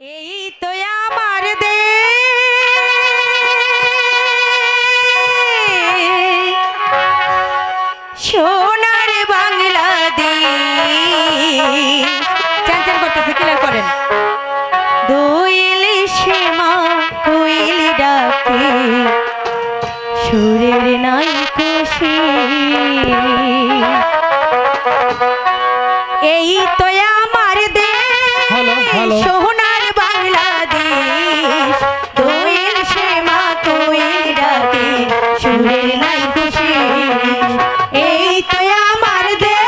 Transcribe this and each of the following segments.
এই তো আমার সোনার বাংলাদেশ। চাঞ্চল করতেছে, ক্লিয়ার করেন। দোয়েল শ্যামা কোয়েল ডাকে, সুরের নাই খুশি। এই তো আমার দেশ সোনার বাংলাদেশ, দোয়েল শ্যামা কোয়েল ডাকে, সুরের নাই খুশি। এই তো আমার দেশ।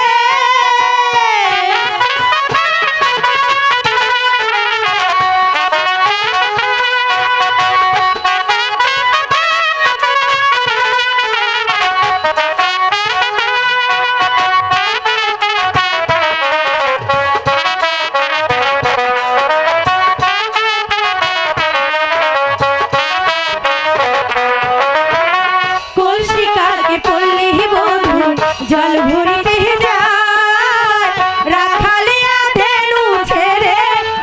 জল ভরিতে যায়, রাখালিয়া ধেনু ছেড়ে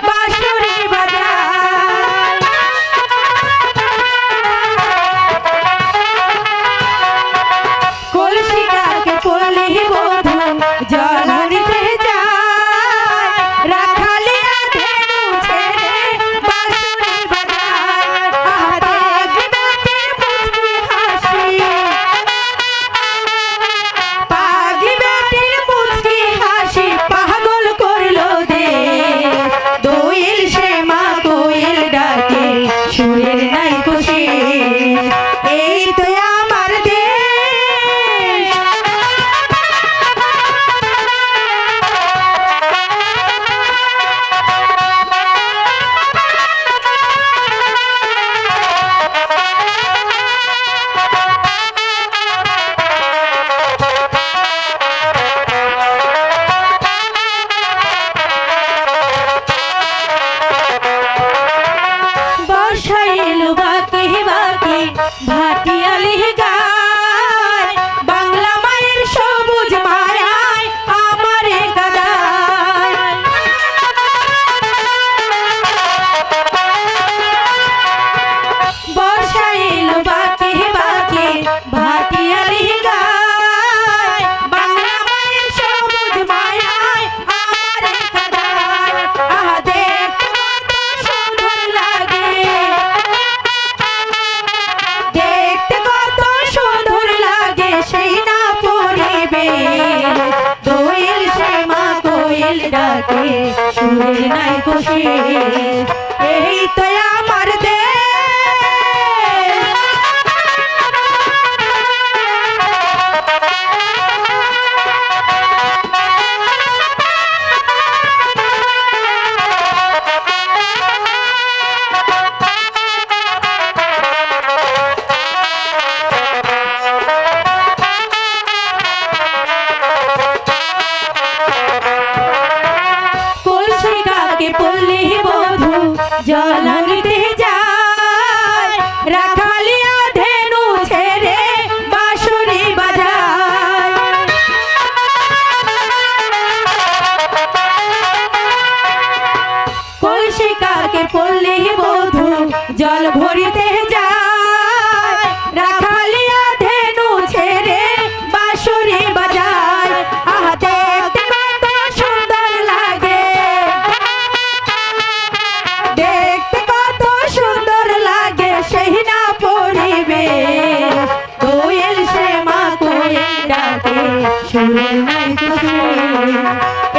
বাঁশুরি বাজায়। কলসি কাকে পড়লে বধূ জল ভরিতে যায়, রাখালিয়া ধেনু ছেড়ে বাঁশুরি বাজায়। সুরের নাই খুশি। এই তো আমার দেশ। ভাটিয়ালি গায়, বাংলা মায়ের সবুজ মায়ায় আমারে কাদায়। বর্ষা এলো বাঁকে বাঁকে ভাটিয়ালি গায়, বাংলা মায়ের সবুজ মায়ায় আমারে কাদায়। আহা দেখতে কত সুন্দর লাগে, দেখতে কত সুন্দর লাগে সেই না পরিবেশ। দোয়েল শ্যামা কোয়েল ডাকে, সুরের নাই খুশি। এই তো আমার দেশ। পল্লী বধূ জল আনিতে যায়, রাখালিয়া ধেনু ছেড়ে বাঁশুরি বাজায়। কলসিকাকে পল্লী বধূ জল ভরিতে যায়, রাখালিয়া ধেনু ছেড়ে বাঁশুরি বাজায়। আহা দেখতে কত সুন্দর লাগে, দেখতে কত সুন্দর লাগে সেই না পরিবেশ। দোয়েল শ্যামা কোয়েল ডাকে, সুরের নাই খুশি।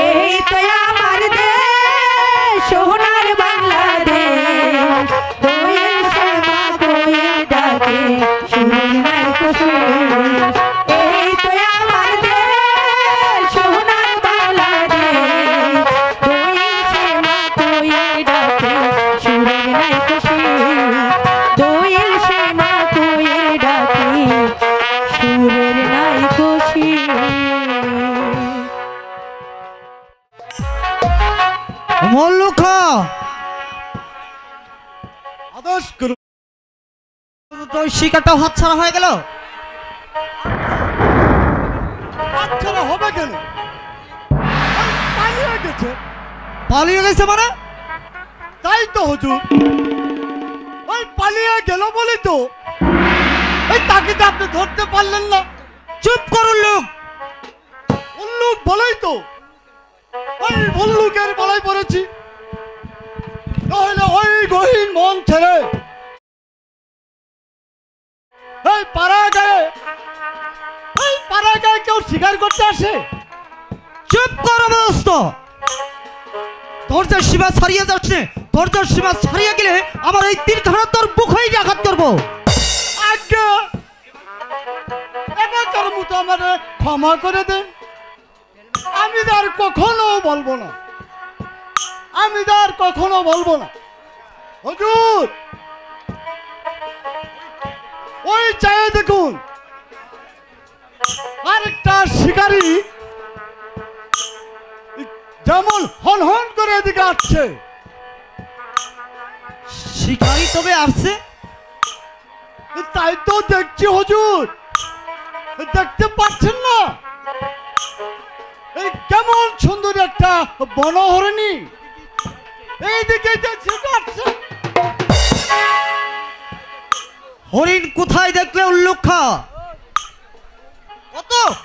এই তো আমার দেশ সোনার বাংলাদেশ, দোয়েল শ্যামা কোয়েল ডাকে, সুরের নাই খুশি। এই তো আমার দেশ সোনার বাংলাদেশ, দোয়েল শ্যামা কোয়েল ডাকে, সুরের নাই খুশি। দোয়েল শ্যামা কোয়েল ডাকে, সুরের নাই খুশি। মল্লুখ আদর্শ করু তো শিকারটা হাতছাড়া হয়ে গেল। হাতছাড়া হবে কেন? পালিয়ে গেছে। পালিয়ে গেছে মানে? তাই তো হুজুর, ওই পালিয়ে গেল বলি তো এই তাকে তো আপনি ধরতে পারলেন না। চুপ করুন লোক। উল্লুক বলেই তো ওই ভল্লুকের বলাই পড়েছি। তাহলে ওই গহীন মন ছেড়ে এই পাড়া গায়ে কেউ শিকার করতে আসে? চুপ করো দোস্ত। ধৈর্যের সীমা ছাড়িয়ে যাচ্ছে। ধৈর্যের সীমা ছাড়িয়ে গেলে আমার এই তীরখানা তোর বুকেই আঘাত করবো। আজ্ঞা, এবারকার মতো আমার ক্ষমা করে দেন। আমি তার কখনো বলবো না, আমি তার কখনো বলবো না। হুজুর, ওই চায়ে দেখুন আরেকটা শিকারী যেমন হন হন করে এদিকে আসছে। শিকারি তবে আসছে? তাই তো দেখছি হুজুর, দেখতে পাচ্ছেন না? এই কেমন সুন্দর একটা বনহরিণী এইদিকে আসছে। হরিণ কোথায় দেখলে উল্লুক্ষা?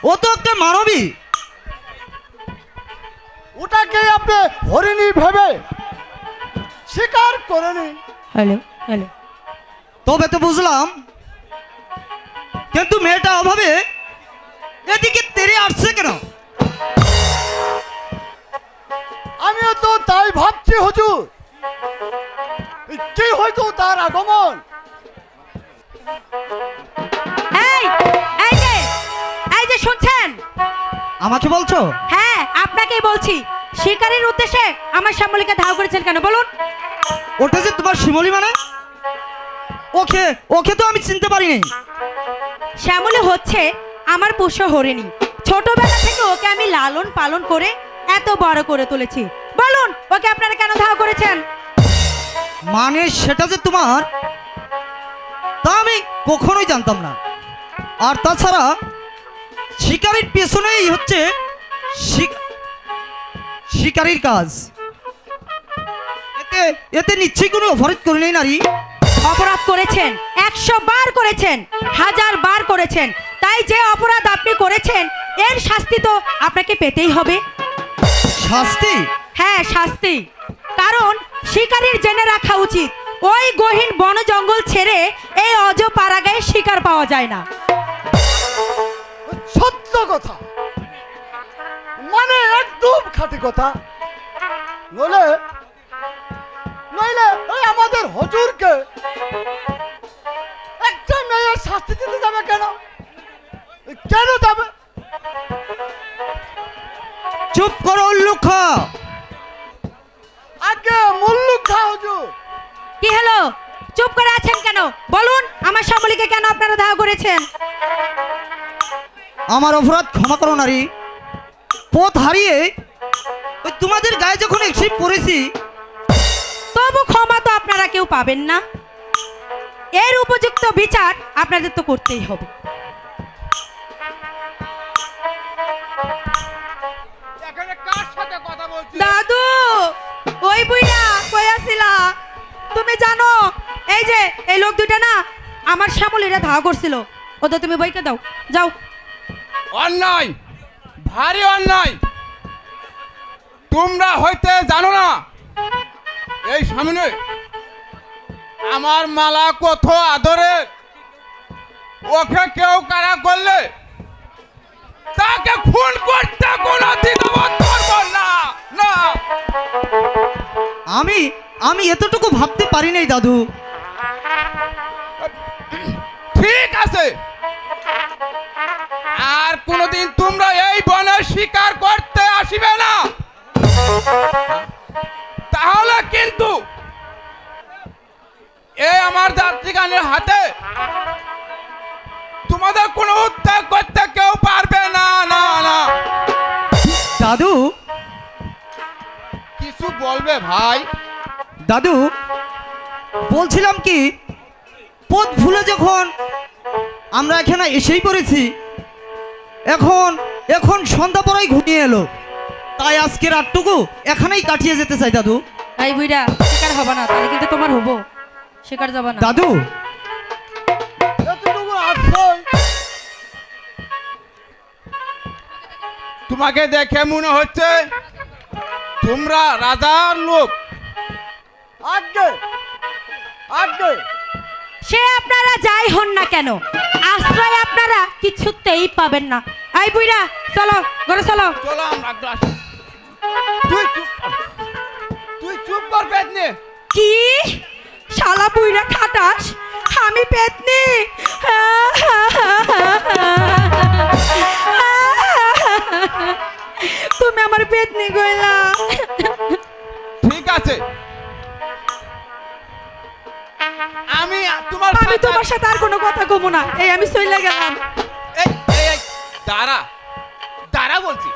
ও তো একটা মানবী। ওটাকে আপনি হরিণী ভেবে শিকার করেনি। হ্যালো হ্যালো, তবে তো বুঝলাম, কিন্তু মেয়েটা অভাবে এদিকে তেরে আসছে কেন? আমিও তো তাই ভাবছি হুজুর, কি হয়তো তার আগমন। এই এই যে এই যে শুনছেন? আমাকে বলছো? হ্যাঁ, আপনাকেই বলছি। শিকারীর উদ্দেশ্যে আমার শ্যামলীকে ধাও করেছেন কেন বলুন? ওটা যে তোমার শিমলি মানে? ওকে ওকে তো আমি চিনতে পারিনি। শ্যামলী হচ্ছে আমার পোষ্য হরিণী। ছোটবেলা থেকে ওকে আমি লালন পালন করে এত বড় করে তুলেছি। বলুন, ওকে আপনারা কেন ধাও করেছেন? মানে সেটা যে তোমার, তা আমি কখনোই জানতাম না। আর তাছাড়া শিকারির পেছনেই হচ্ছে শিকারির কাজ। এতে এতে নিশ্চয়ই কোনো অপরাধ করে নেই নারী। অপরাধ করেছেন, 100 বার করেছেন, 1000 বার করেছেন। তাই যে অপরাধ আপনি করেছেন এর শাস্তি তো আপনাকে পেতেই হবে। শাস্তি? হ্যাঁ, শাস্তি। কারণ শিকারীর জেনে রাখা উচিত ওই গহীন বন জঙ্গল ছেড়ে এই অজ পাড়াগায়ে শিকার পাওয়া যায় না। সত্য কথা, মানে একদম খাঁটি কথা। নইলে নইলে ওই আমাদের হুজুরকে একটা মেয়ের শাস্তি দিতে যাবে কেন? কেন যাবে? চুপ করো উল্লুক্ষা। আগে মুল্লুক্ষা হুজুর। কি হলো? চুপ করে আছেন কেন? বলুন, আমার শ্যামলীকে কেন আপনারা ধাওয়া করেছেন? আমার অপরাধ ক্ষমা করো নারী। পথ হারিয়ে ওই তোমাদের গায়ে যখন এসে পড়েছি, তবু ক্ষমা তো আপনারা কেউ পাবেন না। এর উপযুক্ত বিচার আপনাদের তো করতেই হবে। এখানে কার সাথে কথা বলছিস? দাদু, ওই বুইড়া কই আছিলা? তুমি জানো এই যে এই লোক দুইটা না আমার শ্যামলীরা ধাওয়া করছিল। ওদের তুমি বইকে দাও, যাও। অন্যায়, ভারী অন্যায়। তোমরা হইতে জানো না এই সামনে আমার মালা কত আদরে। ওকে কেউ কারা করলে তাকে খুন করতে কোনো দ্বিধাবোধ করবো না। না, আমি এতটুকু ভাবতে পারি নাই দাদু। ঠিক আছে, আর কোনদিন তোমরা এই বনে শিকার করতে আসিবে না, তাহলে কিন্তু এই আমার যাত্রীগানের হাতে তোমাদের কোনো উদ্ধার করতে কেউ পারবে না। না না দাদু, কিছু বলবে ভাই? দাদু বলছিলাম কি, পথ ভুলে যখন আমরা এখানে এসেই পড়েছি, এখন সন্ধ্যা পরেই ঘুমিয়ে এলো, তাই আজকে রাতটুকু এখানেই কাটিয়ে যেতে চাই দাদু। এই বুইড়া শিকার হবে না, তাহলে কিন্তু তোমার হবো, শিকার যাবা না। দাদু এতটুকু আসছই, তোমাকে দেখে মনে হচ্ছে তোমরা রাজার লোক। আগে আগে সে আপনারা যাই হন না কেন, আশ্রয় আপনারা কিছুতেই পাবেন না। এই বুইরা চলো ঘরে চলো। চলো আমরা একটু আসি। তুই চুপ কর পেতনি। কি শালা বুইরা খাটাস, আমি পেতনি? তুমি আমার পেতনি কইলা। ঠিক আছে, আমি আমি তোমার সাথে আর কোনো কথা কমু না, এই আমি চলে গেলাম। এই এই এই, দাঁড়া দাঁড়া বলছি।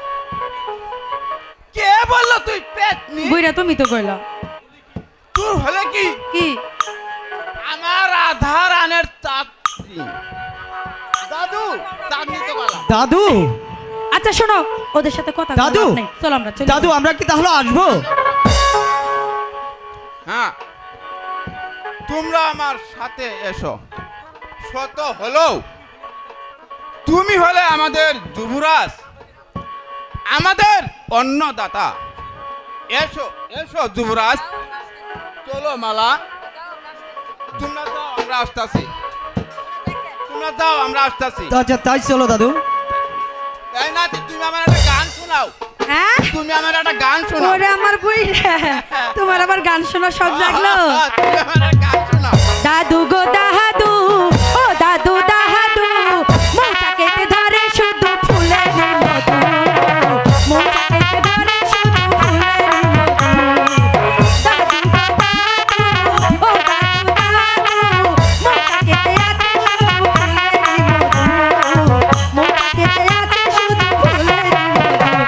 কে বললো তুই পেতনি? বুইরা তুমি তো কইলা। তুই হলে কি কি আমার আধার আনের চাকরি। দাদু চাকরি তো বলা। দাদু আচ্ছা শোনো, ওদের সাথে কথা বলার দাদু! লাভ নেই, চলো আমরা চলে দাদু যাই। আমরা কি তাহলে আসবো? হ্যাঁ, তোমরা আমার সাথে এসো। শত হলো তুমি হলে আমাদের যুবরাজ, আমাদের অন্নদাতা। এসো এসো যুবরাজ, চলো মালা। তোমরা যাও, আমরা আসতেছি। তোমরা যাও, আমরা আসতেছি। আচ্ছা তাই চলো দাদু। তাই না, তুমি আমার একটা গান শোনাও। হ্যাঁ তুমি আমার একটা গান শোনাও। ওরে আমার বুইরা, তোমার আবার গান শোনা সব জাগলো। তুমি আমার একটা গান শোনাও। দাদু গো দাদু, ও দাদু দাদু, মৌচা কেটে ধরে শুধু ফুলের মধু, মৌচা কেটে ধরে শুধু ফুলের মধু। দাদু গো দাদু, ও দাদু দাদু, মৌচা কেটে আছে শুধু ফুলের মধু, মৌচা কেটে আছে শুধু ফুলের মধু।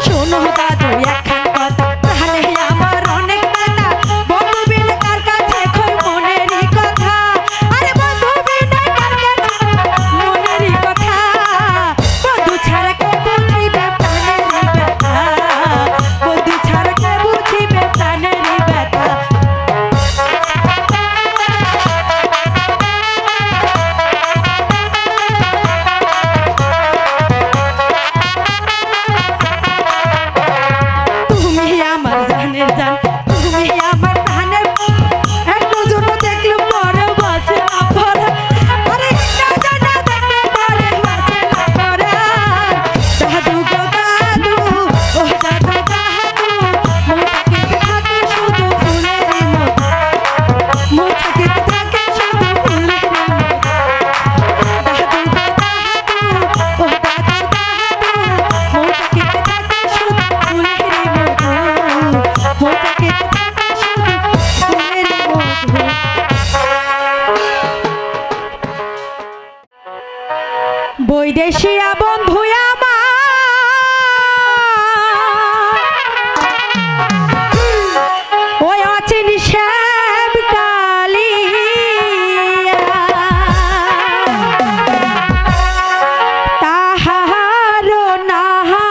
শোনো দাদু একখান কথা, প্রাণে আমার অনেক ব্যথা, বন্ধু বিনে কার কাছে কই মনেরই কথা। আরে বন্ধু বিনে কার কাছে মনেরই কথা, বন্ধু ছাড়া কে বুঝিবে প্রাণেরই ব্যথা, বন্ধু ছাড়া কে বুঝিবে প্রাণেরই ব্যথা। তুমি আমার জানের জান, তুমি আমার প্রাণের প্রাণ। একটা জন্য দেখলে পরে বাঁচে না পরাণ, আরে একটা জন্য দেখলে পরে বাঁচে না পরাণ। দাদু গো দাদু, ও দাদু দাদু, মৌচা কেটে থাকে শুধু ফুলেরই মধু, মৌচা কেটে থাকে শুধু ফুলেরই মধু। দাদু গো দাদু, ও দাদু দাদু, মৌচা কেটে থাকে শুধু ফুলেরই মধু, মৌচা কেটে থাকে শুধু ফুলেরই মধু। বৈদেশিয়া বন্ধু আমার, ওই অচিন শ্যাম কালিয়া, তাহারো নাহা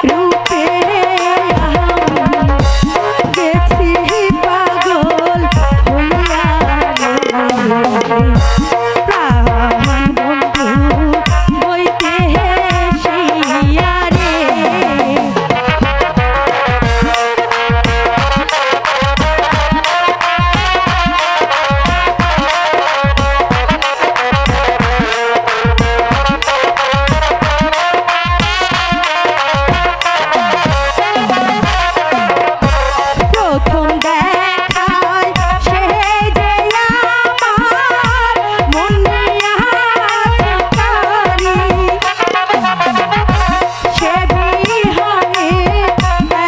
রূপে গেছি পাগল হইয়া রে। প্রাণ বন্ধু বইতে শিয়া রে। প্রথম দেখায় সে যে আমার মনিয়া চিকারি, সে বিহানে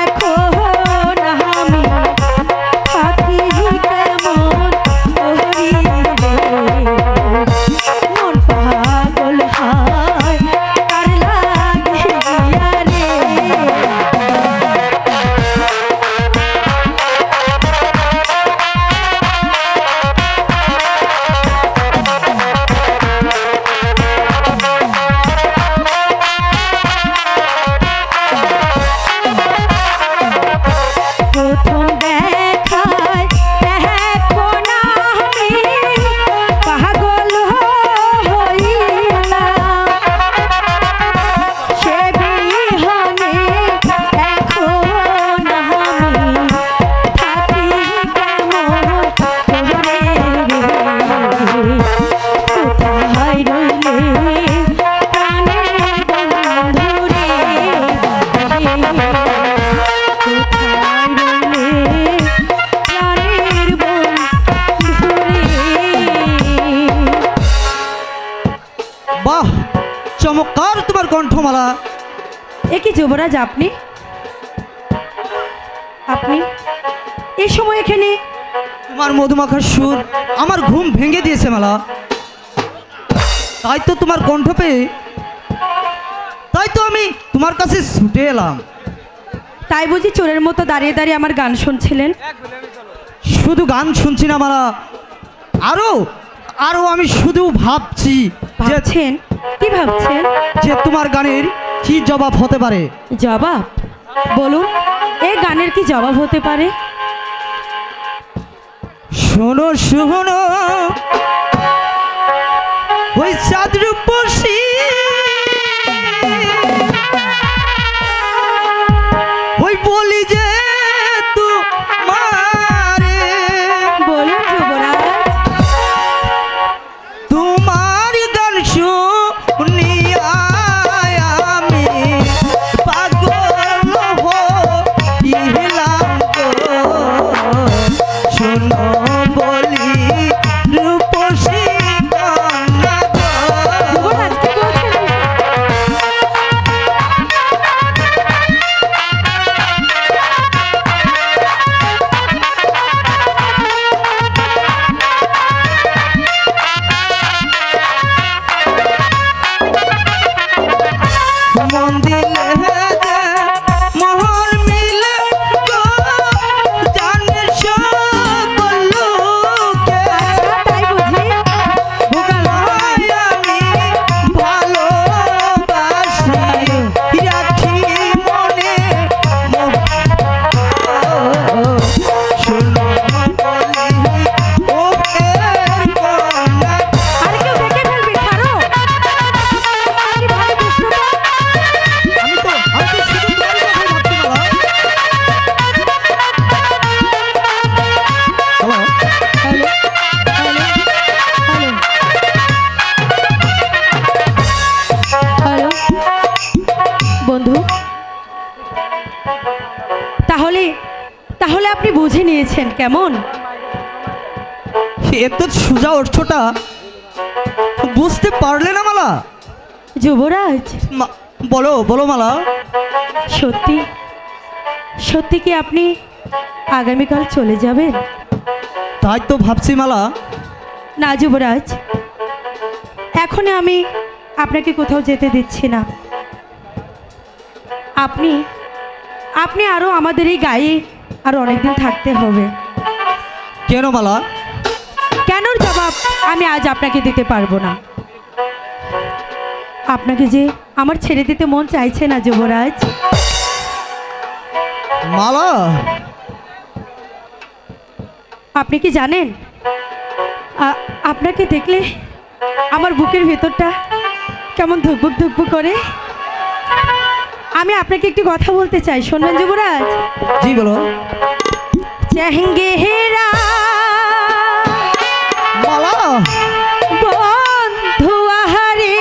এখন আমি থাকি কেমন করি রে। মন পাগল হয় তার লাগিয়া রে। বাহ, চমৎকার তোমার কণ্ঠমালা। এ কি যুবরাজ, আপনি আপনি এই সময় এখানে? তোমার মধুমাখার সুর আমার ঘুম ভেঙে দিয়েছে মালা। তাই তো তোমার কণ্ঠ পেয়ে তাই তো আমি তোমার কাছে ছুটে এলাম। তাই বুঝি চোরের মতো দাঁড়িয়ে দাঁড়িয়ে আমার গান শুনছিলেন? শুধু গান শুনছি না মালা, আরো আরো আমি শুধু ভাবছি যে ভাবছেন? কি ভাবছেন? যে তোমার গানের কি জবাব হতে পারে। জবাব? বলুন, এই গানের কি জবাব হতে পারে? শোনো শোনো, ওই চাঁদ রূপসী ওই বলি যে তোমারে, বলুন যুবরাজ। তোমার গান শুনিয়া আমি পাগল হইলাম গো। শোনো বলি রূপসী কন্যা গো। যুবরাজ কি বলছেন? মন দিলে যে মোহর মিলে গো, জানের সকল লোকে। আচ্ছা, তাই বুঝি? তোমায় আমি ভালোবাসি, রাখি মনে শোনো বলি ও প্রেমের কন্যা। আর কেউ দেখে ফেলবে, ছাড়ো। আমার ভাই বিষ্ণু তো। আমি তো শুধু তোমারই কথাই ভাবছি Mala. Hello, hello, hello, hello, hello. বন্ধু, তাহলে তাহলে আপনি বুঝে নিয়েছেন কেমন? এত সোজা অর্থটা বুঝতে পারলে না মালা? যুবরাজ, বলো বলো মালা। সত্যি সত্যি কি আপনি আগামীকাল চলে যাবেন? তাই তো ভাবছি মালা। না যুবরাজ, এখনই আমি আপনাকে কোথাও যেতে দিচ্ছি না। আপনি আপনি আরও আমাদের এই গায়ে আরও অনেকদিন থাকতে হবে। কেন মালা? কেনর জবাব আমি আজ আপনাকে দিতে পারবো না। আপনাকে যে আমার ছেড়ে দিতে মন চাইছে না যুবরাজ। মালা, আপনি কি জানেন, আপনাকে দেখলে আমার বুকের ভেতরটা কেমন ধুকবুক ধুকবুক করে। আমি আপনাকে একটি কথা বলতে চাই, শুনবেন যুবরাজ? জি বলো। চেহেরা মালা, বন্ধু আহারে,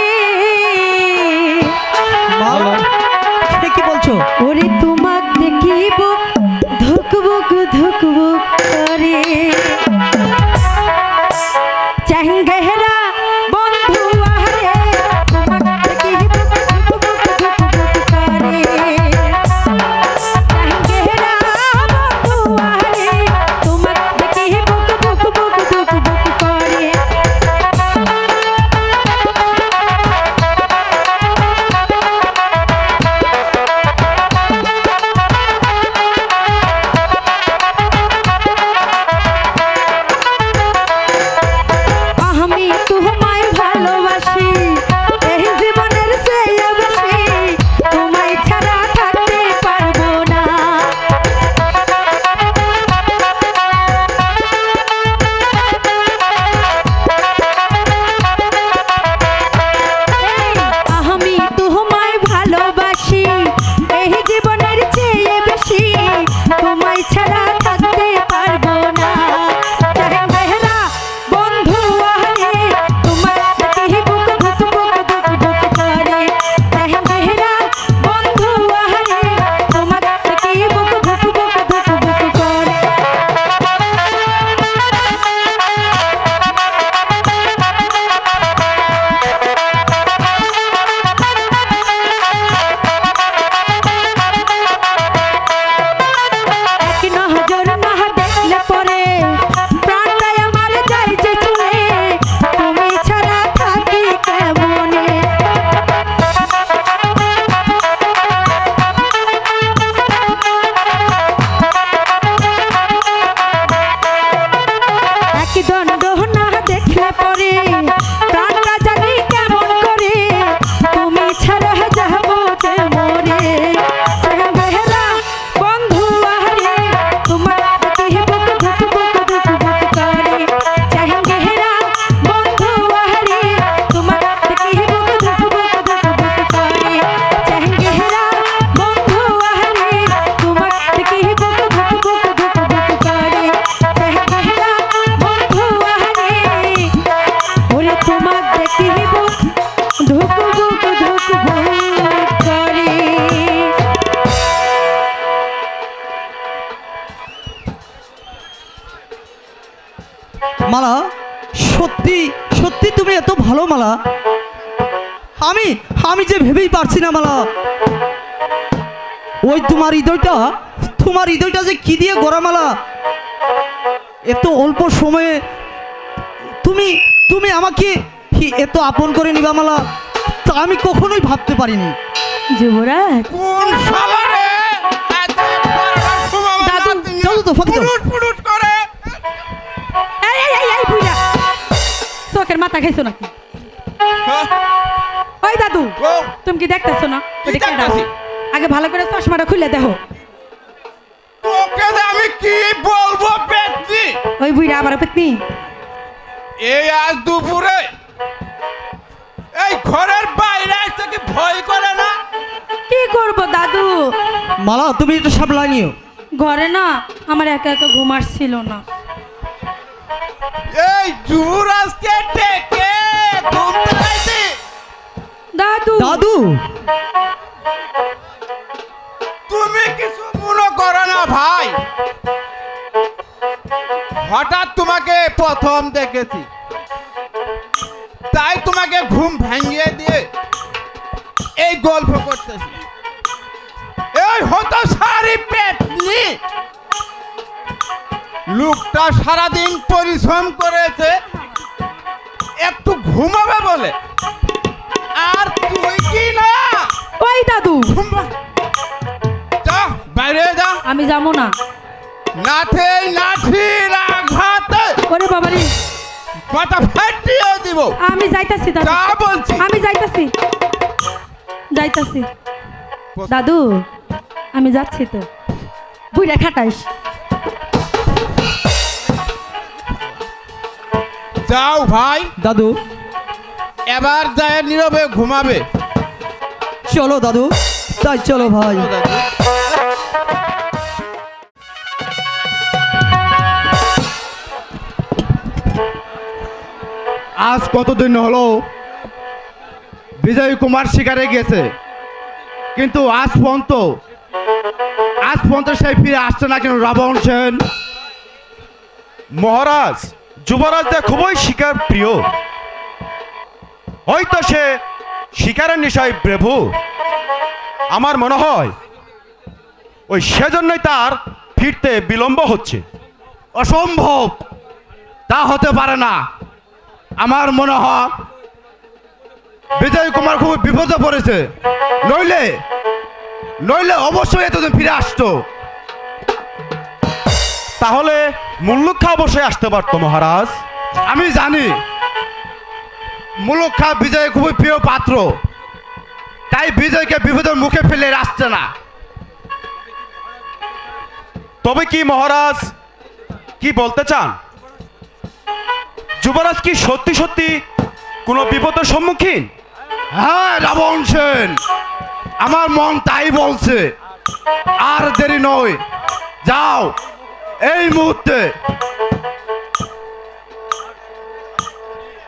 মালা এ কি বলছো? ওরে তোমাক দেখিব ধুকবুক ধুকবুক করে। চেহেরা বন্ধু আহারে, তোমাক দেখিব ধুকবুক ধুকবুক করে। চেহেরা বন্ধু আহারে, তোমাক দেখিব দেখিব ধুক বুক করে। মালা, সত্যি সত্যি তুমি এত ভালো মালা, আমি আমি যে ভেবেই পারছি না মালা। ওই তোমার হৃদয়টা যে কি দিয়ে গড়া মালা, এত অল্প সময়ে তুমি তুমি আমাকে এত আপন করে নিবা মালা, তা আমি কখনোই ভাবতে পারিনি। যুবরাজ, কোন শালা রে এত একবার ঘুমাবার দাদু, রাত দিন দাদু তো ফাঁকি দাও। পুরুট পুরুট করে। এই বুইড়া, চোখের মাথা খাইছো নাকি? হ্যাঁ? ওই দাদু, ও, তুমি কি দেখতেছো না? কি ওইটা কেডা? দেখতাছি? আগে ভালো করে চশমাটা খুলে দেখো। তোকে যে আমি কি বলবো পেতনি, ওই বুইড়া আবার পেতনি। এই আজ দুপুরে এই ঘরের বাইরে আসতে কি ভয় করে না? কি করব দাদু? মালা, তুমি একটু সাবধান নিও। ঘরে না আমার একা একা ঘুম আসছিল না। এই যুবরাজকে ডেকে ঘুম পাড়াইছি। দাদু, দাদু, তুমি কিছু মনে করো না ভাই, হঠাৎ তোমাকে প্রথম দেখেছি, তাই তোমাকে ঘুম ভাঙিয়ে দিয়ে এই গল্প করতেছি। এই হতো সারি পেটনি লোকটা সারাদিন পরিশ্রম করেছে একটু ঘুমাবে বলে, আর তুই কি না ওই দাদু, যা বাইরে যা, আমি যাবো না। লাঠির আঘাতে ওরে বাবারে, মাথা ফাটিয়ে দিব। আমি যাইতাছি দাদু, যা বলছি। আমি যাইতাছি দাদু, আমি যাচ্ছি তো। বুইড়া খাটাইস। যাও ভাই, দাদু, এবার যায় নীরবে ঘুমাবে। চলো দাদু, তাই চলো ভাই। আজ কতদিন হলো বিজয় কুমার শিকারে গেছে, কিন্তু আজ পর্যন্ত সে ফিরে আসছে না কেন? রাবণ সেন। মহারাজ, যুবরাজটা খুবই শিকার প্রিয়, হয়তো সে শিকারের নেশায় প্রভু। আমার মনে হয় ওই সেজন্যই তার ফিরতে বিলম্ব হচ্ছে। অসম্ভব, তা হতে পারে না। আমার মনে হয় বিজয় কুমার খুব বিপদে পড়েছে, নইলে অবশ্যই এতদিন ফিরে আসতো। তাহলে মুল্লুক অবশ্যই আসতে পারতো মহারাজ। আমি জানি মুলুক খা বিজয় খুবই প্রিয় পাত্র, তাই বিজয়কে বিপদের মুখে ফেলে আসছে না। তবে কি মহারাজ কি বলতে চান? যুবরাজ কি সত্যি সত্যি কোনো বিপদের সম্মুখীন? হ্যাঁ রাবণ সেন, আমার মন তাই বলছে। আর দেরি নয়, যাও এই মুহূর্তে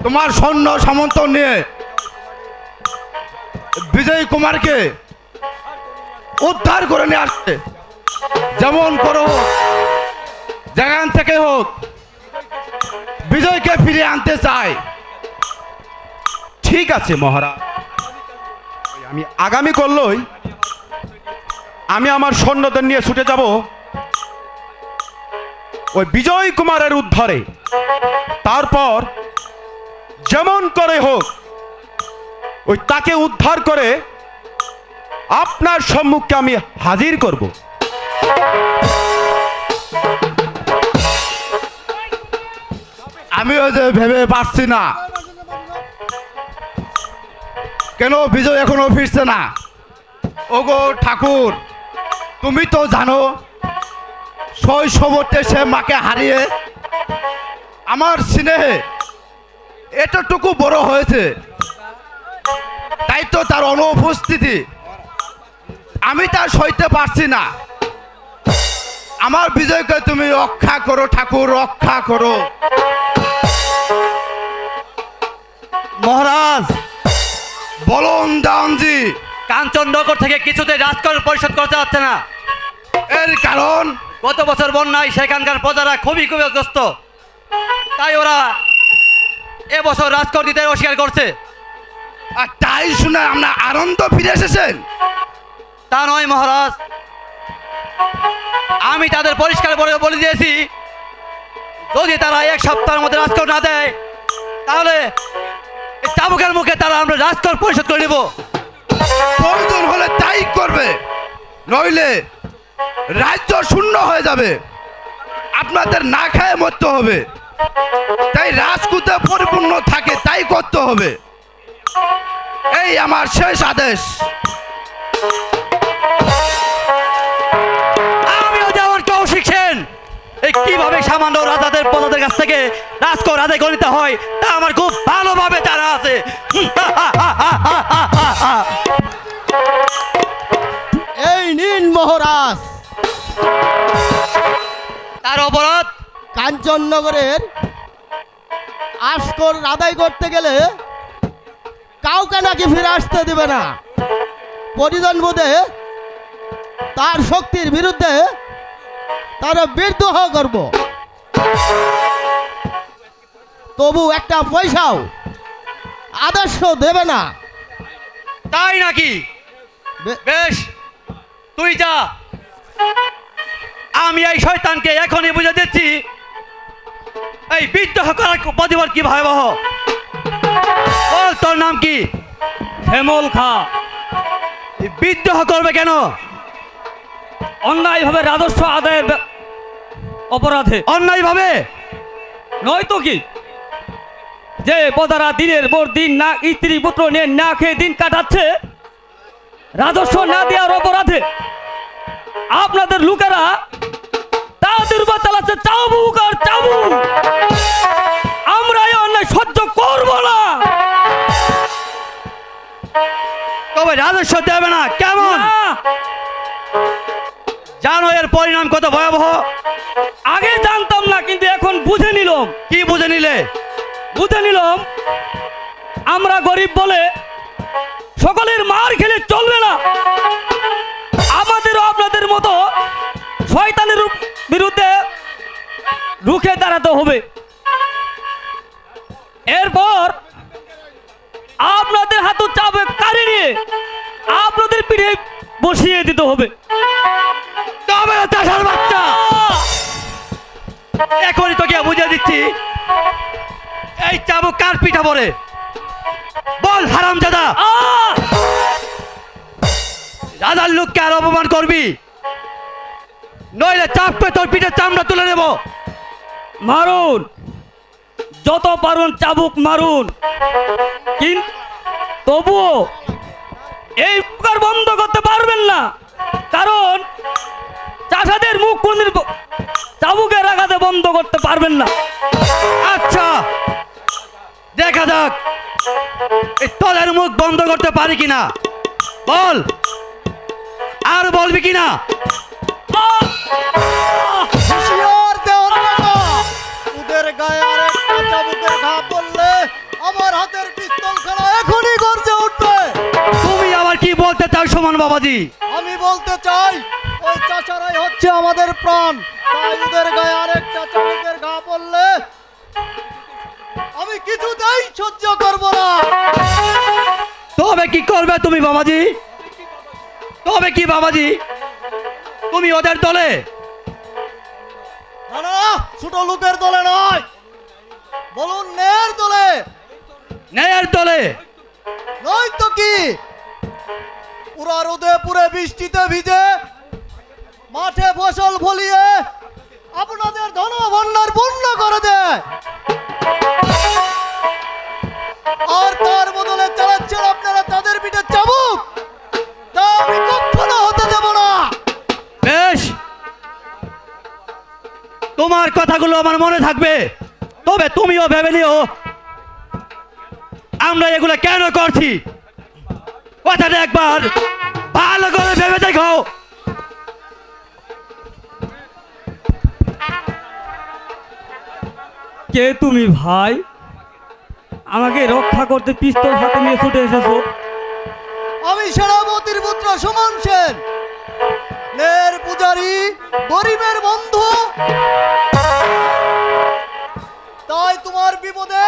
তোমার সৈন্য সামন্ত নিয়ে বিজয় কুমারকে উদ্ধার করে নিয়ে আসছে। যেমন করো যেখান থেকে হোক বিজয়কে ফিরিয়ে আনতে চাই। ঠিক আছে মহারাজ, আমি আগামী করলই আমি আমার সৈন্যদের নিয়ে ছুটে যাব ওই বিজয় কুমারের উদ্ধারে। তারপর যেমন করে হোক ওই তাকে উদ্ধার করে আপনার সম্মুখে আমি হাজির করব। আমিও যে ভেবে পারছি না কেন বিজয় এখনো ফিরছে না। ওগো ঠাকুর, তুমি তো জানো শৈশবতে সে মাকে হারিয়ে আমার স্নেহে এতটুকু বড় হয়েছে, তাই তো তার অনুপস্থিতি আমি তার সইতে পারছি না। আমার বিজয়কে তুমি রক্ষা করো ঠাকুর, রক্ষা করো। মহারাজ বলুন দামজি। কাঞ্চননগর থেকে কিছুতে রাজকর পরিশোধ করতে যাচ্ছে না। এর কারণ? গত বছর বন্যায় সেখানকার প্রজারা খুবই ক্ষতিগ্রস্ত, তাই ওরা এবছর রাজকর দিতে অস্বীকার করছে। আর তাই শুনে আমরা আনন্দ ফিরে এসেছেন? তা নয় মহারাজ, আমি তাদের পরিষ্কার বলে দিয়েছি যদি তারা এক সপ্তাহের মধ্যে রাজকর না দেয় তাহলে এই চাবুকের মুখে তারা আমরা রাজকর পরিশোধ করে নেব। প্রয়োজন হলে তাই করবে, নইলে রাজ্য শূন্য হয়ে যাবে, আপনাদের না খেয়ে মরতে হবে। তাই রাজকুতে পরিপূর্ণ থাকে তাই করতে হবে, এই আমার শেষ আদেশ। আমিও যেমন কৌশিক সেন এই কিভাবে সামান্য রাজাদের প্রজাদের কাছ থেকে রাজকর আদায় করে নিতে হয় তা আমার খুব ভালোভাবে জানা আছে। এই নিন মহারাজ, তার অপরাধ কাঞ্চননগরের আশকর আদায় করতে গেলে কাউকে নাকি ফিরে আসতে দেবে না। পরিজন বোধে তার শক্তির বিরুদ্ধে তারা বিদ্রোহ করব, তবু একটা পয়সাও আদর্শ দেবে না। তাই নাকি? বেশ, তুই যা, আমি এই শয়তানকে এখনই বুঝে দিচ্ছি এই বিদ্রোহ করার প্রতিবাদ কি ভয়াবহ। বল তোর নাম কি? হেমল খা। এই বিদ্রোহ করবে কেন? অন্যায়ভাবে রাজস্ব আদায়ের অপরাধে। অন্যায়ভাবে? নয়তো কি, যে প্রজারা দিনের পর দিন না স্ত্রী পুত্র নিয়ে না খেয়ে দিন কাটাচ্ছে রাজস্ব না দেওয়ার অপরাধে আপনাদের লোকেরা তাদের উপর চালাচ্ছে চাবুক আর চাবুক। আমরা এই অন্যায় সহ্য করব না। তবে রাজস্ব দেবে না কেমন? না, জানো এর পরিণাম কত ভয়াবহ? আগে জানতাম না, কিন্তু এখন বুঝে নিলাম। কি বুঝে নিলে? বুঝে নিলাম আমরা গরিব বলে সকলের মার খেলে চলবে না, আমাদেরও আপনাদের মতো শয়তানের বিরুদ্ধে রুখে দাঁড়াতে হবে। এরপর আপনাদের হাতে চাবে কাড়ি নিয়ে আপনাদের পিঠে বসিয়ে দিতে হবে। তবে চাষার বাচ্চা, এখনই তোকে বুঝে দিচ্ছি এই চাবুক কার পিঠা পড়ে। বল হারামজাদা, রাজার লোককে আর অপমান করবি নইলে চাপকে তোর পিঠে চামড়া তুলে নেব। মারুন, যত পারুন চাবুক মারুন, কিন্তু তবুও এই প্রকার বন্ধ করতে পারবেন না, কারণ চাষাদের মুখ কোনদিন চাবুকের আঘাতে বন্ধ করতে পারবেন না। আচ্ছা দেখা যাক এই তলের মুখ বন্ধ করতে পারি কিনা। বল, আর বলবি কিনা? হুঁশিয়ার দেওয়ার মতো, ওদের গায়ে আরেকটা চাবুকের ঘা পড়লে আমার হাতের পিস্তল খেলা এখনই গর্জে উঠবে। তুমি আবার কি বলতে চাও সুমন বাবাজি? আমি বলতে চাই ওই চাচারাই হচ্ছে আমাদের প্রাণ, তাই ওদের গায়ে আরেকটা চাবুকের ঘা পড়লে আমি কিছুতেই সহ্য করব না। তবে কি করবে তুমি বাবাজি? তবে কি বাবাজি, তুমি ওদের দলে? না না, ছোট লোকের দলে নয়, বলুন ন্যায়ের দলে। ন্যায়ের দলে? নয় তো কি, পুরা রোদে পুরে বৃষ্টিতে ভিজে মাঠে ফসল ফলিয়ে আপনাদের ধন ভান্ডার পূর্ণ করে দেয়, আর তার বদলে চালাচ্ছেন আপনারা তাদের পিঠে চাবুক। তা আমি কখনো হতে দেব না। বেশ, তোমার কথাগুলো আমার মনে থাকবে, তবে তুমিও ভেবে নিও আমরা এগুলো কেন করছি। কথাটা একবার ভালো করে ভেবে দেখো। কে তুমি ভাই? আমাকে রক্ষা করতে পিস্তল হাতে নিয়ে ছুটে এসেছো? আমি সেনাপতির পুত্র সুমন সেন, নের পূজারী, গরিবের বন্ধু। তাই তোমার বিপদে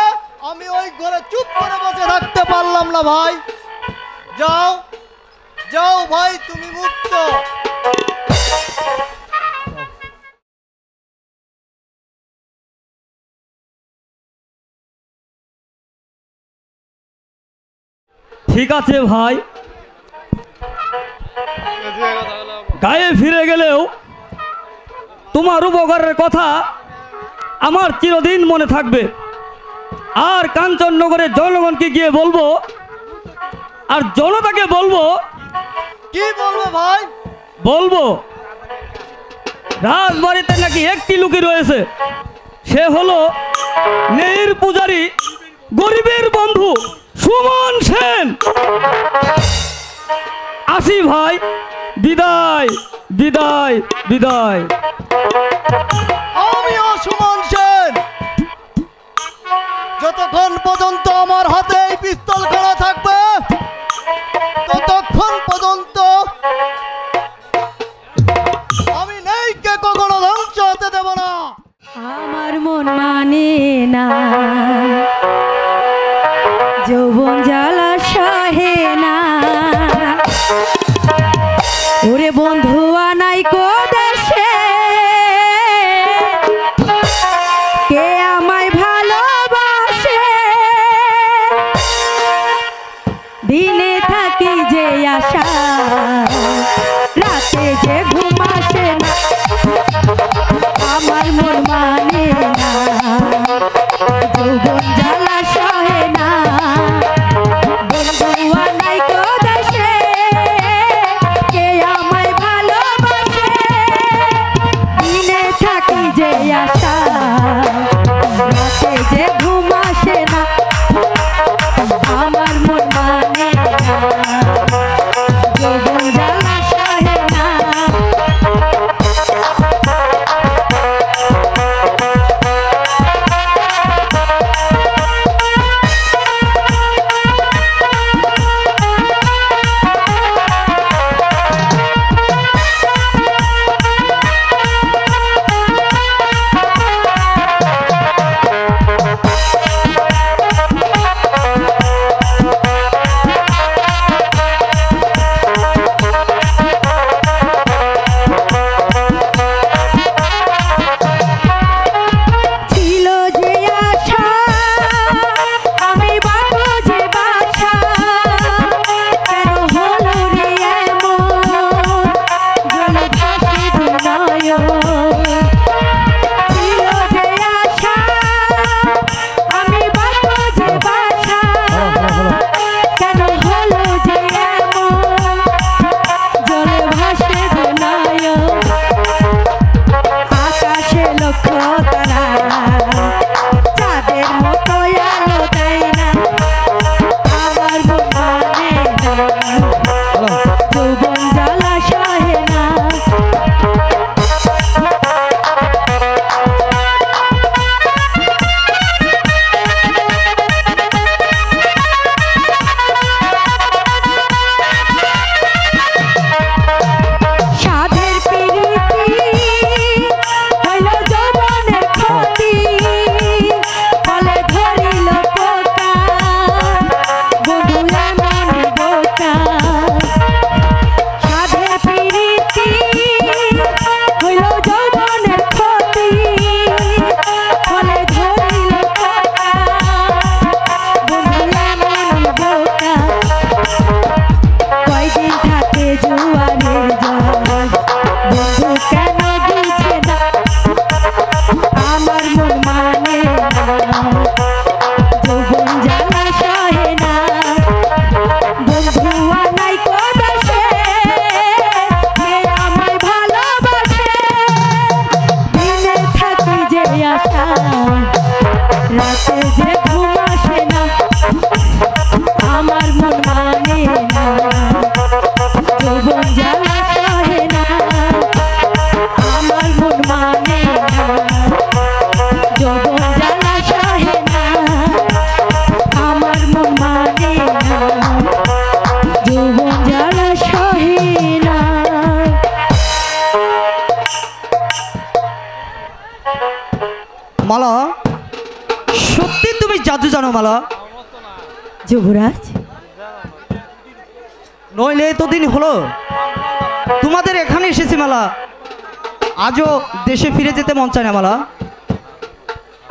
আমি ওই ঘরে চুপ করে বসে থাকতে পারলাম না ভাই। যাও যাও ভাই, তুমি মুক্ত। ঠিক আছে ভাই, গায়ে ফিরে গেলেও তোমার উপকারের কথা আমার চিরদিন মনে থাকবে। আর কাঞ্চননগরের জনগণকে গিয়ে বলবো, আর জনতাকে বলবো। কি বলবো ভাই? বলবো রাজবাড়িতে নাকি একটি লোকই রয়েছে, সে হলো নের পূজারী, গরিবের বন্ধু সুমন সেন। আসি ভাই, বিদায় বিদায় বিদায়। আমিও সুমন সেন, যতক্ষণ পর্যন্ত আমার হাতে এই পিস্তল খানা থাকবে ততক্ষণ পর্যন্ত আমি নেইকে কখনো ধ্বংস হতে দেব না। আমার মন মানে না, যৌবন জ্বালা সহে না। ওরে বন্ধু আনাই কো দেশে, কে আমায় ভালোবাসে। দিনে থাকি যে আশা, রাতে যে ঘুম আসে না। আমার মন মানে না, যৌবন জ্বালা সহে না। বন্ধু আনাই কো দেশে, কে আমায় ভালোবাসে। দিনে থাকি যে আশা, রাতে যে ঘুম আসে না। আমার মন মানে না, যৌবন জ্বালা মালা। যুবরাজ, নইলে এতদিন হলো তোমাদের এখানে এসেছি মালা, আজও দেশে ফিরে যেতে মন চায় না মালা।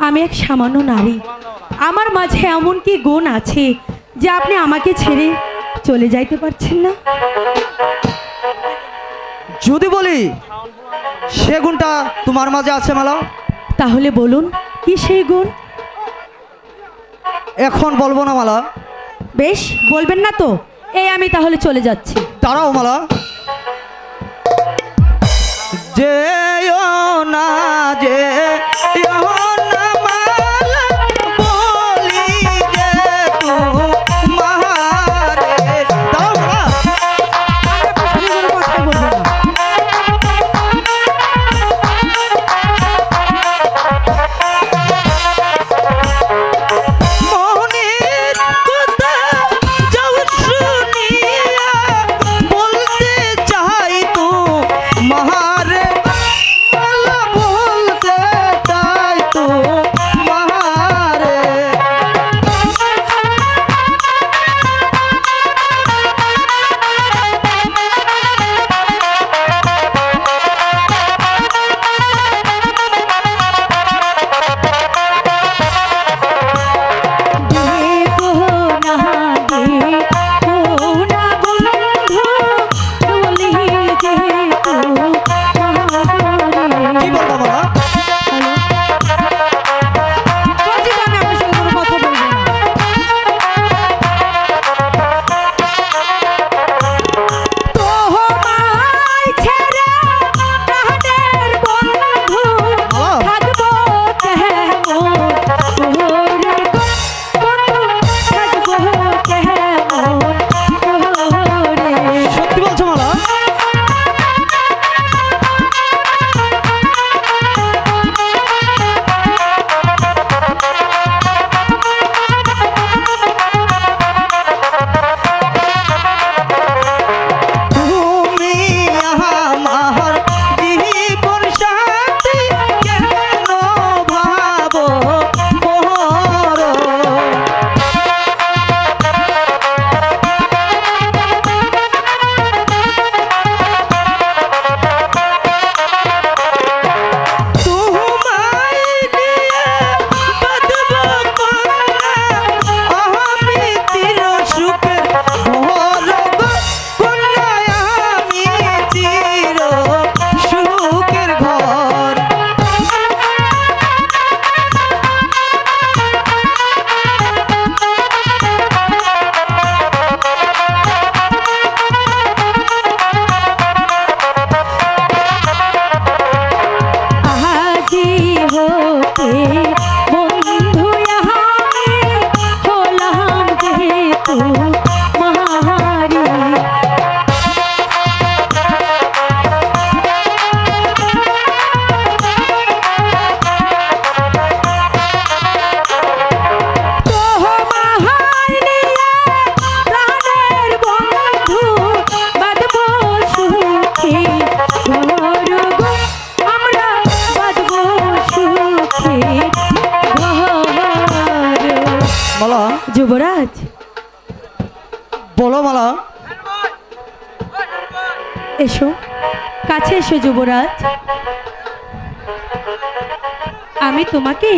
আমি এক সামান্য নারী, আমার মাঝে এমন কি গুণ আছে যে আপনি আমাকে ছেড়ে চলে যাইতে পারছেন না? যদি বলি সে গুণটা তোমার মাঝে আছে মালা। তাহলে বলুন কি সেই গুণ? এখন বলবো না মালা। বেশ, বলবেন না তো? এই আমি তাহলে চলে যাচ্ছি। দাঁড়াও মালা। যেও না যেও না মালা, বলি যে তোমারে। দাঁড়াও মালা। কথা বলবো না। মনের কথা যাও শুনিয়া, বলতে চাই তো মারে মালা, বলতে চাই তো মারে। দেখো না, দেখো না বন্ধু, বলি যে কি বলবো মালা? বলছি তো আমি আপনার সঙ্গে কোনো কথা বলবো না। তোমায় ছেড়ে প্রাণের বন্ধু থাকবো কেমন করে গো, বন্ধু থাকবো কেমন করে? সত্যি বলছো মালা? তুমি আমার জীবন সাথী, কেন ভাবো বড়? তোমায় নিয়ে বাঁধব কন্যা, আমি চির সুখের ঘর গো কন্যা, আমি চির সুখের ঘর। আজি হতে বন্ধু আমি হলাম যেহেতু মারি, তোমায় নিয়ে প্রাণের বন্ধু বাঁধবো সুখে ঘর গো, আমরা বাঁধবো সুখে ঘর। মালা, যুবরাজ, বলো মালা। এসো, কাছে এসো যুবরাজ। আমি তোমাকে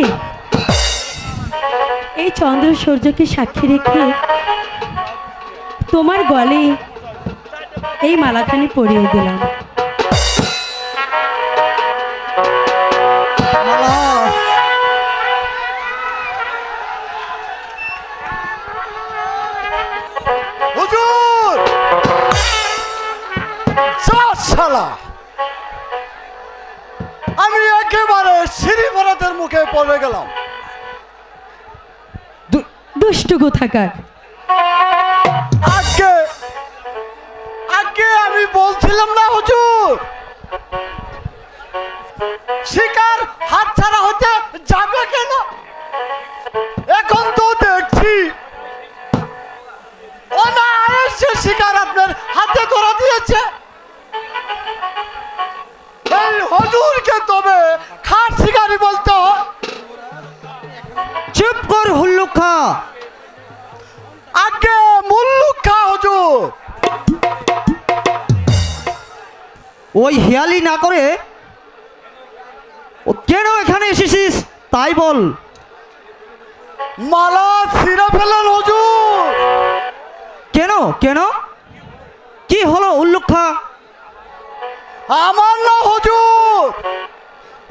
এই চন্দ্র সূর্যকে সাক্ষী রেখে তোমার গলে এই মালাখানি পরিয়ে দিলাম। মালা, হুজুর! শালা, আমি একেবারে শ্রীভরতের মুখে পড়ে গেলাম। দুষ্টু কোথাকার! আগে আগে আমি বলছিলাম না হুজুর, শিকার হাত ছাড়া হতে যাবে কেন? এখন তো দেখছি অনায়াসে শিকার আপনার হাতে ধরা দিয়েছে। এই হুজুরকে তবে খাট শিকারি বলতে হয়। চুপ কর হুল্লুক খা। আগে মুল্লুখা হুজুর। ওই হেয়ালি না করে ও কেন এখানে এসেছিস তাই বল। মালা ছিঁড়ে ফেলেন হুজুর। কেন কেন কি হলো উল্লুক্ষা? আমার না হুজুর,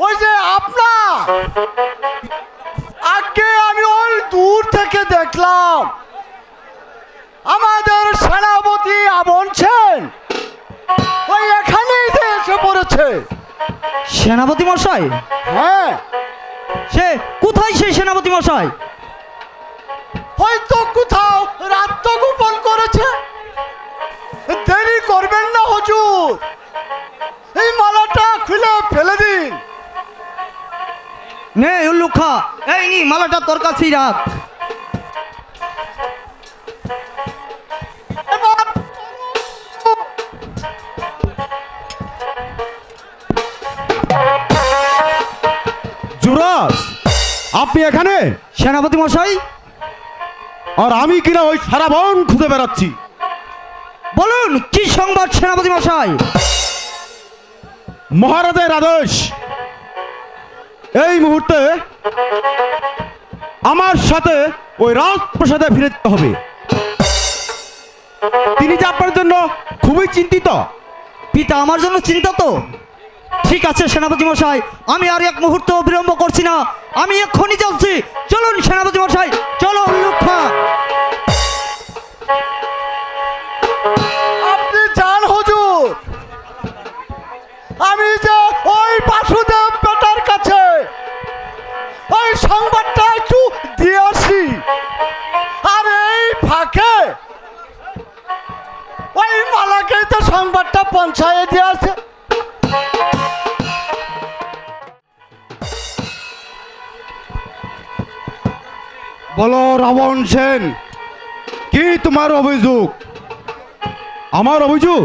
ওই যে আপনার। আগে আমি ওই দূর থেকে দেখলাম আমাদের সেনাপতি আবন সেন ওই এখানেই যে এসে পড়েছে। সেনাপতি মশাই? হ্যাঁ, সে কোথায় সেই সেনাপতি মশাই? হয়তো কোথাও আত্মগোপন করেছে। দেরি করবেন না হুজুর, এই মালাটা খুলে ফেলে দিন। নে উল্লুক্ষা, এই নি মালাটা তোর কাছেই রাখ। এবার যুবরাজ, আপনি এখানে? সেনাপতি মশাই? আর আমি কিনা ওই সারা বন খুঁজে বেড়াচ্ছি। বলুন কি সংবাদ সেনাপতি মশাই? মহারাজের আদেশ, এই মুহূর্তে আমার সাথে ওই রাজপ্রাসাদে ফিরে যেতে হবে। তিনি যে আপনার জন্য খুবই চিন্তিত। পিতা আমার জন্য চিন্তা তো? ঠিক আছে সেনাপতি মশাই, আমি আর এক মুহূর্ত বিলম্ব করছি না, আমি এক্ষুনি চলছি। চলুন সেনাপতি মশাই, চলো উল্লুক্ষা। আপনি যান হুজুর, আমি যে ওই বাসুদেব বেটার কাছে ওই সংবাদটা একটু দিয়ে আসি। আর এই ফাঁকে ওই মালাকে তো সংবাদটা পৌঁছায় দিয়ে আছে। বলো রাবণ সেন, কি তোমার অভিযোগ? আমার অভিযোগ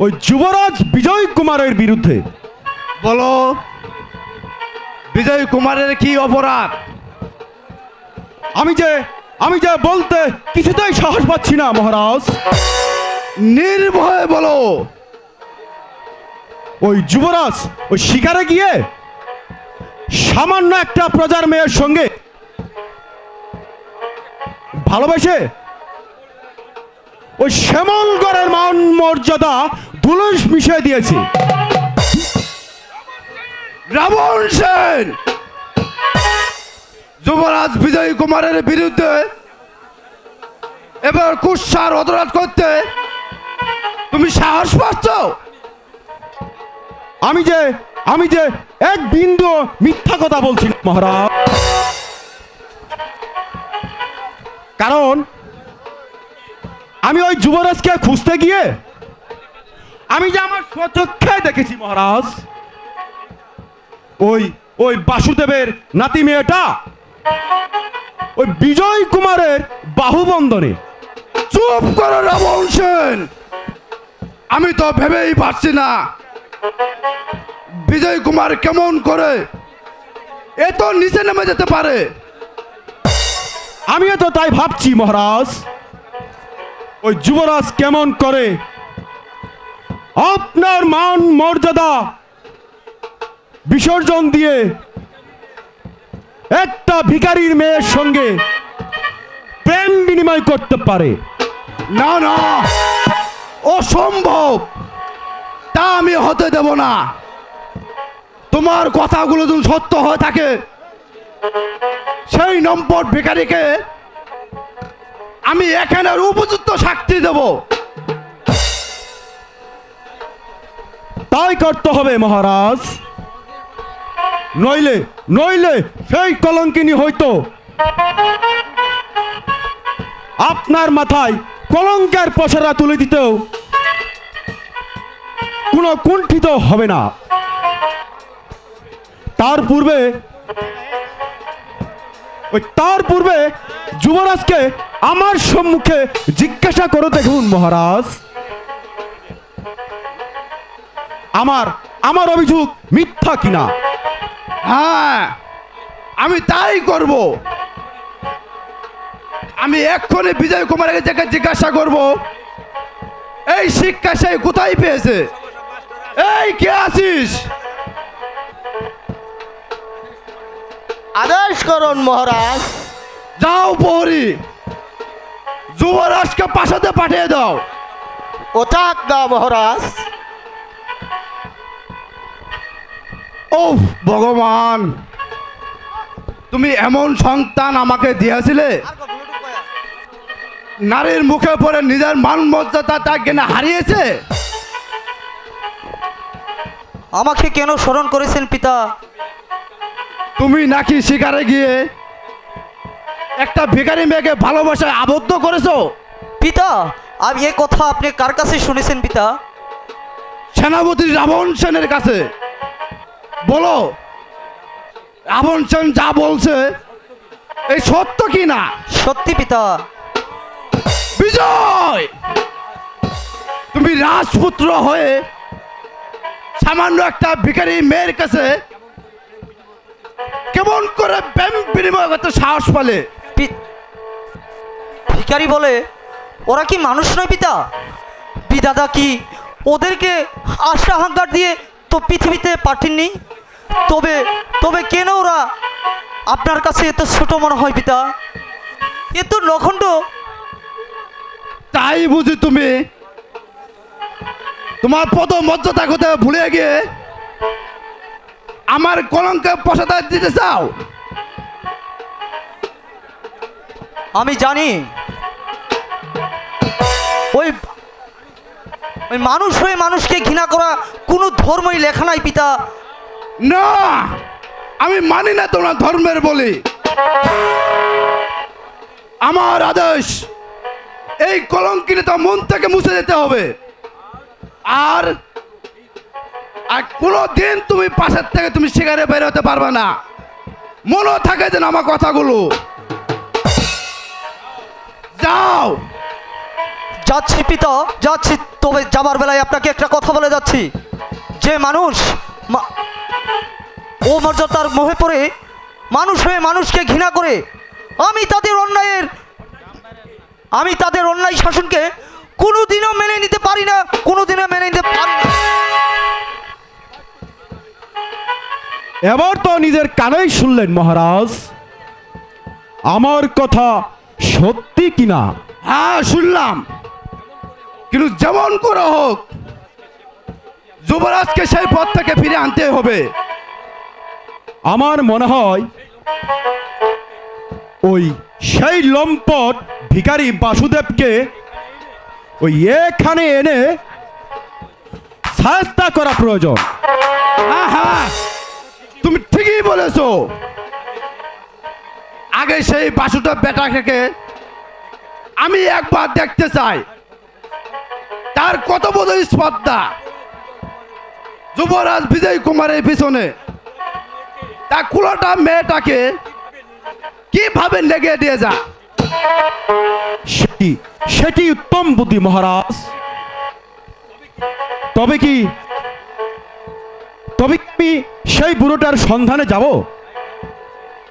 ওই যুবরাজ বিজয় কুমারের বিরুদ্ধে। বলো বিজয় কুমারের কি অপরাধ? আমি যে বলতে কিছুতেই সাহস পাচ্ছি না মহারাজ। নির্ভয়ে বলো। ওই যুবরাজ ওই শিকারে গিয়ে সামান্য একটা প্রজার মেয়ের সঙ্গে ভালোবেসে ওই শ্যামলগড়ের মান মর্যাদা ধুলুস মিশিয়ে দিয়েছে। রাবণ সেন, যুবরাজ বিজয় কুমারের বিরুদ্ধে এবার কুৎসার অপরাধ করতে তুমি সাহস পাচ্ছ? আমি যে এক বিন্দু মিথ্যা কথা বলছি না মহারাজ। কারণ আমি ওই যুবরাজকে খুঁজতে গিয়ে আমি যে আমার স্বচক্ষে দেখেছি মহারাজ, ওই বাসুদেবের নাতি মেয়েটা ওই বিজয় কুমারের বাহুবন্ধনে। চুপ করো রাবণ সেন, আমি তো ভেবেই পারছি না বিজয় কুমার কেমন করে এত নিচে নেমে যেতে পারে। আমিও তো তাই ভাবছি মহারাজ, ওই যুবরাজ কেমন করে আপনার মান মর্যাদা বিসর্জন দিয়ে একটা ভিখারির মেয়ের সঙ্গে প্রেম বিনিময় করতে পারে। না না, অসম্ভব, তা আমি হতে দেব না। তোমার কথাগুলো যদি সত্য হয়ে থাকে, সেই নম্বর ভিখারিকে আমি এখানের উপযুক্ত শাস্তি দেব। তাই করতে হবে মহারাজ, নইলে সেই কলঙ্কিনী হয়তো আপনার মাথায় কলঙ্কের পসরা তুলে দিতেও কোনো কুণ্ঠিত হবে না। তার পূর্বে যুবরাজকে আমার সম্মুখে জিজ্ঞাসা করে দেখুন মহারাজ, আমার অভিযোগ মিথ্যা কিনা। হ্যাঁ, আমি তাই করব। আমি এক্ষুনি বিজয় কুমারকে যাকে জিজ্ঞাসা করব এই শিক্ষা সে কোথায় পেয়েছে। এই কে আছিস? আদেশ করুন মহারাজ। যাও প্রহরী, যুবরাজকে প্রাসাদে পাঠিয়ে দাও। ওটাক না মহারাজ। ও ভগবান, তুমি এমন সন্তান আমাকে দিয়েছিলে, নারীর মুখে পড়ে নিজের মান মর্যাদা তা জ্ঞানে হারিয়েছে। আমাকে কেন স্মরণ করেছেন পিতা? তুমি নাকি শিকারে গিয়ে একটা ভিখারি মেয়েকে ভালোবাসায় আবদ্ধ করেছো। পিতা, আমি এ কথা আপনি কার কাছে শুনেছেন পিতা? সেনাপতি রাবণ সেনের কাছে। বলো, রাবণ সেন যা বলছে এই সত্য কি না? সত্যি পিতা। বিজয়, তুমি রাজপুত্র হয়ে সামান্য একটা ভিখারি মেয়ের কাছে কেমন করে প্রেম বিনিময় করতে সাহস পেলে? ভিখারি বলে ওরা কি মানুষ নয় পিতা? বিধাতা কি ওদেরকে আশা হাঙ্গার দিয়ে তো পৃথিবীতে পাঠাননি? তবে তবে কেন ওরা আপনার কাছে এত ছোট মনে হয় পিতা? এত লখণ্ড? তাই বুঝি তুমি তোমার পদ মর্যাদা কথা ভুলে গিয়ে আমার কলঙ্কে প্রসাদ দিতে চাও? আমি জানি ওই ওই মানুষ হয়ে মানুষকে ঘৃণা করা কোনো ধর্মই লেখা নাই পিতা। না, আমি মানি না তোমার ধর্মের বলি। আমার আদেশ, এই কলঙ্কিনী তো মন থেকে মুছে যেতে হবে। আর কোনো দিন তুমি পাশের থেকে তুমি শিকারে বের হতে পারবে না। মনে থাকে যেন আমার কথাগুলো। যাও। যাচ্ছি পিতা, যাচ্ছি। তবে যাবার বেলায় আপনাকে একটা কথা বলে যাচ্ছি। যে মানুষ ও মর্যাদার মোহে পড়ে মানুষ হয়ে মানুষকে ঘৃণা করে, আমি তাদের অন্যায় শাসনকে কোনোদিনও মেনে নিতে পারি না, কোনোদিনও মেনে নিতে পারি না। এবার তো নিজের কানেই শুনলেন মহারাজ, আমার কথা সত্যি কিনা? হ্যাঁ শুনলাম, কিন্তু যেমন করে হোক যুবরাজকে সেই পথ থেকে ফিরে আনতে হবে। আমার মনে হয় ওই সেই লম্পট ভিখারি বাসুদেবকে ওই এখানে এনে শাস্তা করা প্রয়োজন। হ্যাঁ হ্যাঁ, তুমি ঠিকই বলেছো। আগে সেই বাসুদেব বেটাকে আমি একবার দেখতে চাই, তার কত বড় স্পর্ধা। যুবরাজ বিজয় কুমারের পিছনে তা কুলোটা মেয়েটাকে কিভাবে লেগে দিয়ে যা। সেটি উত্তম বুদ্ধি মহারাজ। তবে কি আমি সেই বুড়োটার সন্ধানে যাব?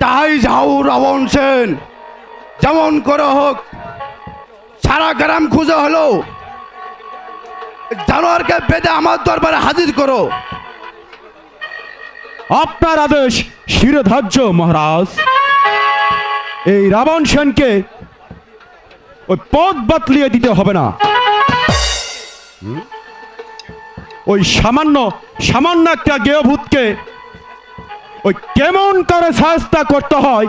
তাই যাও রাবণ সেন, যেমন করে হোক সারা গ্রাম খুঁজে হলো জানোয়ারকে বেঁধে আমার দরবারে হাজির করো। আপনার আদেশ শিরোধার্য মহারাজ। এই রাবণ সেনকে ওই পথ বাতলিয়ে দিতে হবে না। ওই সামান্য একটা গেয়ভূতকে ওই কেমন করে শাস্তা করতে হয়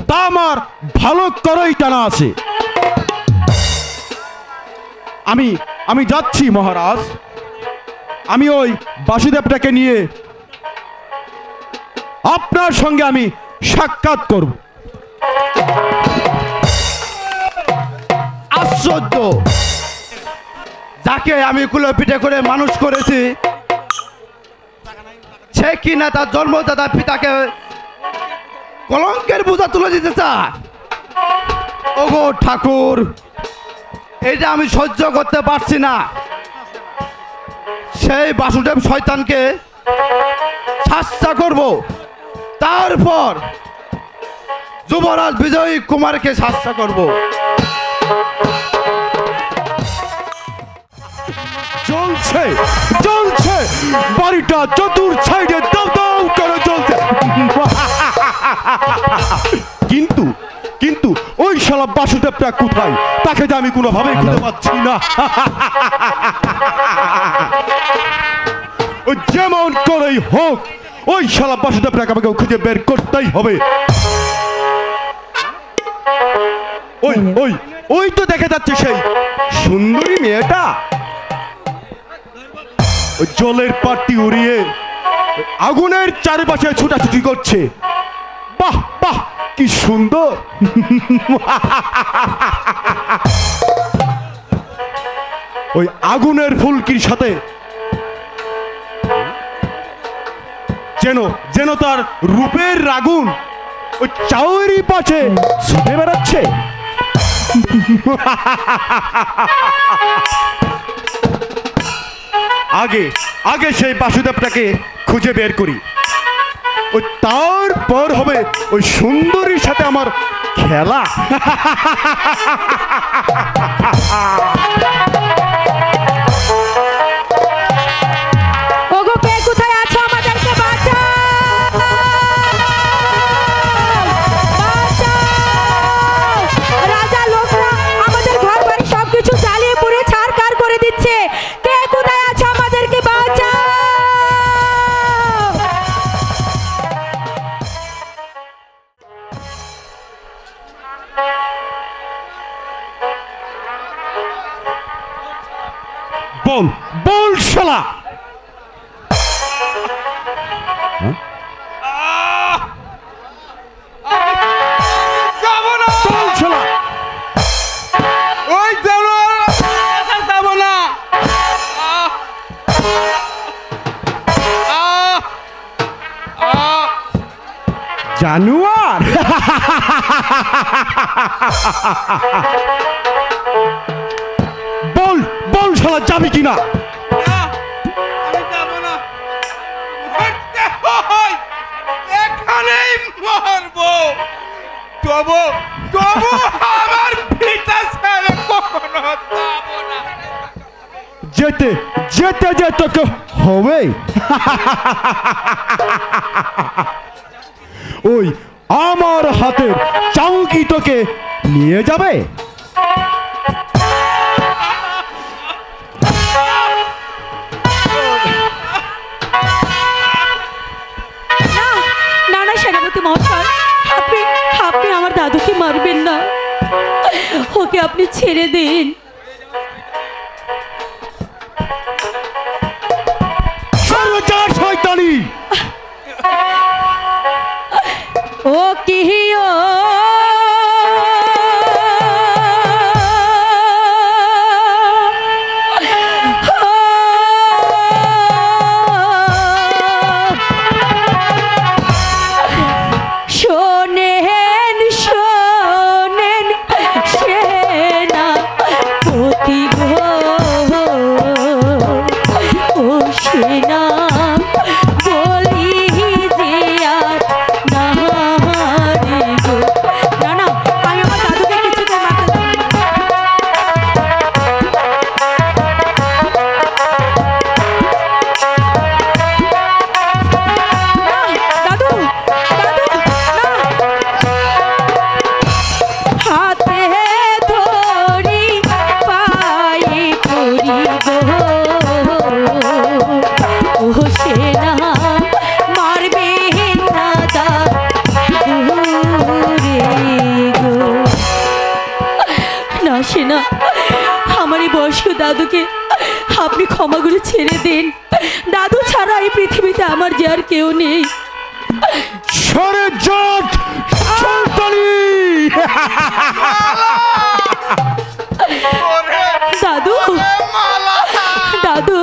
তা আমার ভালো করেই জানা আছে। আমি যাচ্ছি মহারাজ। আমি ওই বাসুদেবটাকে নিয়ে আপনার সঙ্গে আমি সাক্ষাৎ করব। আশ্চর্য, যাকে আমি কুলে পিঠে করে মানুষ করেছি সে কিনা তার জন্মদাতা পিতাকে কলঙ্কের বোঝা তুলে দিতে চায়। ওগো ঠাকুর, এটা আমি সহ্য করতে পারছি না। সেই বাসুদেব শয়তানকে শাস্তা করব, তারপর যুবরাজ বিজয়ী কুমারকে শাস্তি করব। চলছে চলছে, বাড়িটা চতুর সাইডে দাও দাও করে চলছে। কিন্তু কিন্তু ওই শালা বাসুদেবটা কোথায়? তাকে যে আমি কোনোভাবেই খুঁজে পাচ্ছি না। ও যেমন করেই হোক ওই শালা বাসুদেবটাকে আমাকে খুঁজে বের করতেই হবে। ওই ওই ওই তো দেখা যাচ্ছে সেই সুন্দরী মেয়েটা ওই জলের পাটটি উড়িয়ে আগুনের চারিপাশে ছুটাছুটি করছে। বাহ বাহ, কি সুন্দর। ওই আগুনের ফুলকির সাথে যেন যেন তার রূপের আগুন ওই চাউরি পাশে ছুটে বেড়াচ্ছে। আগে আগে সেই বাসুদেবটাকে খুঁজে বের করি, ওই তারপর হবে ওই সুন্দরীর সাথে আমার খেলা। ওগো, কে কোথায় আছো? আমাদেরকে বাঁচাও! বাঁচাও! রাজা লোকরা আমাদের ঘর বাড়ি সবকিছু জ্বালিয়ে পুড়ে ছারখার করে দিচ্ছে। কে কোথায় আছো? আমাদেরকে বাঁচাও! বল বল শালা। যাবো না, বল শালা। ওই যাবো যাবো না। জানুয়ার। বল বল শালা, যাবি কিনা? আমি যাবো না, মরতে হয় এখানেই মরবো। তবু তবু আমার ভিটা ছেড়ে কখনো যাবো না। যেতে যেতে যে তোকে হবে। ওই আমার হাতের চাউকি তোকে নিয়ে যাবে। না না না, সেনাপতি মহাশয়, আপনি আপনি আমার দাদুকে মারবেন না। ওকে আপনি ছেড়ে দিন। সর্বচার শয়তানি। ও কি ও শোনেন শোনেন সেনাপতি গো, ও সেনা বলি যে আর না রে গো। না না, আমি আমার দাদুকে কিছুতে মারতে দেব না। দাদু দাদু না, হাতে ধরি পায়ে পড়ি গো, ও সেনা মারবে না দাদু রে গো। না সেনা, আমার এই বয়স্ক দাদুকে আপনি ক্ষমা করে ছেড়ে দিন। দাদু ছাড়া এই পৃথিবীতে আমার যে আর কেউ নেই। সরে যাক শয়তানি। দাদু দাদু,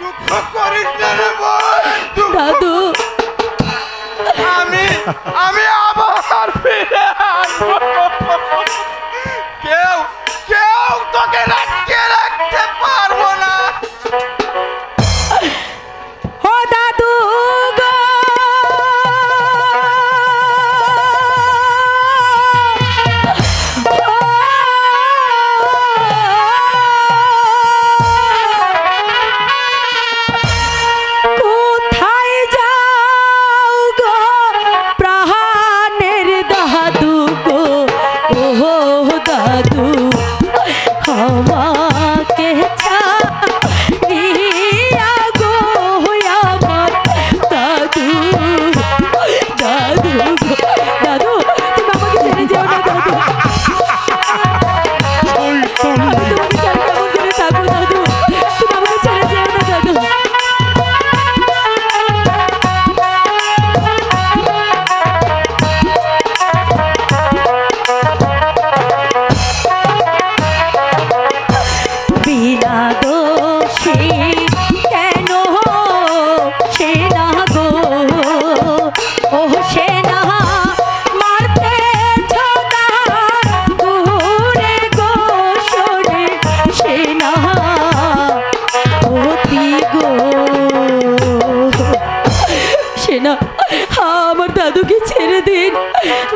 দুঃখ করিস না রে বন্ধু। দাদু আমি আমি আবার ফিরে আসবো। কেউ কেউ তোকে রাখিয়ে রাখতে পারবো না। ও দাদু গো,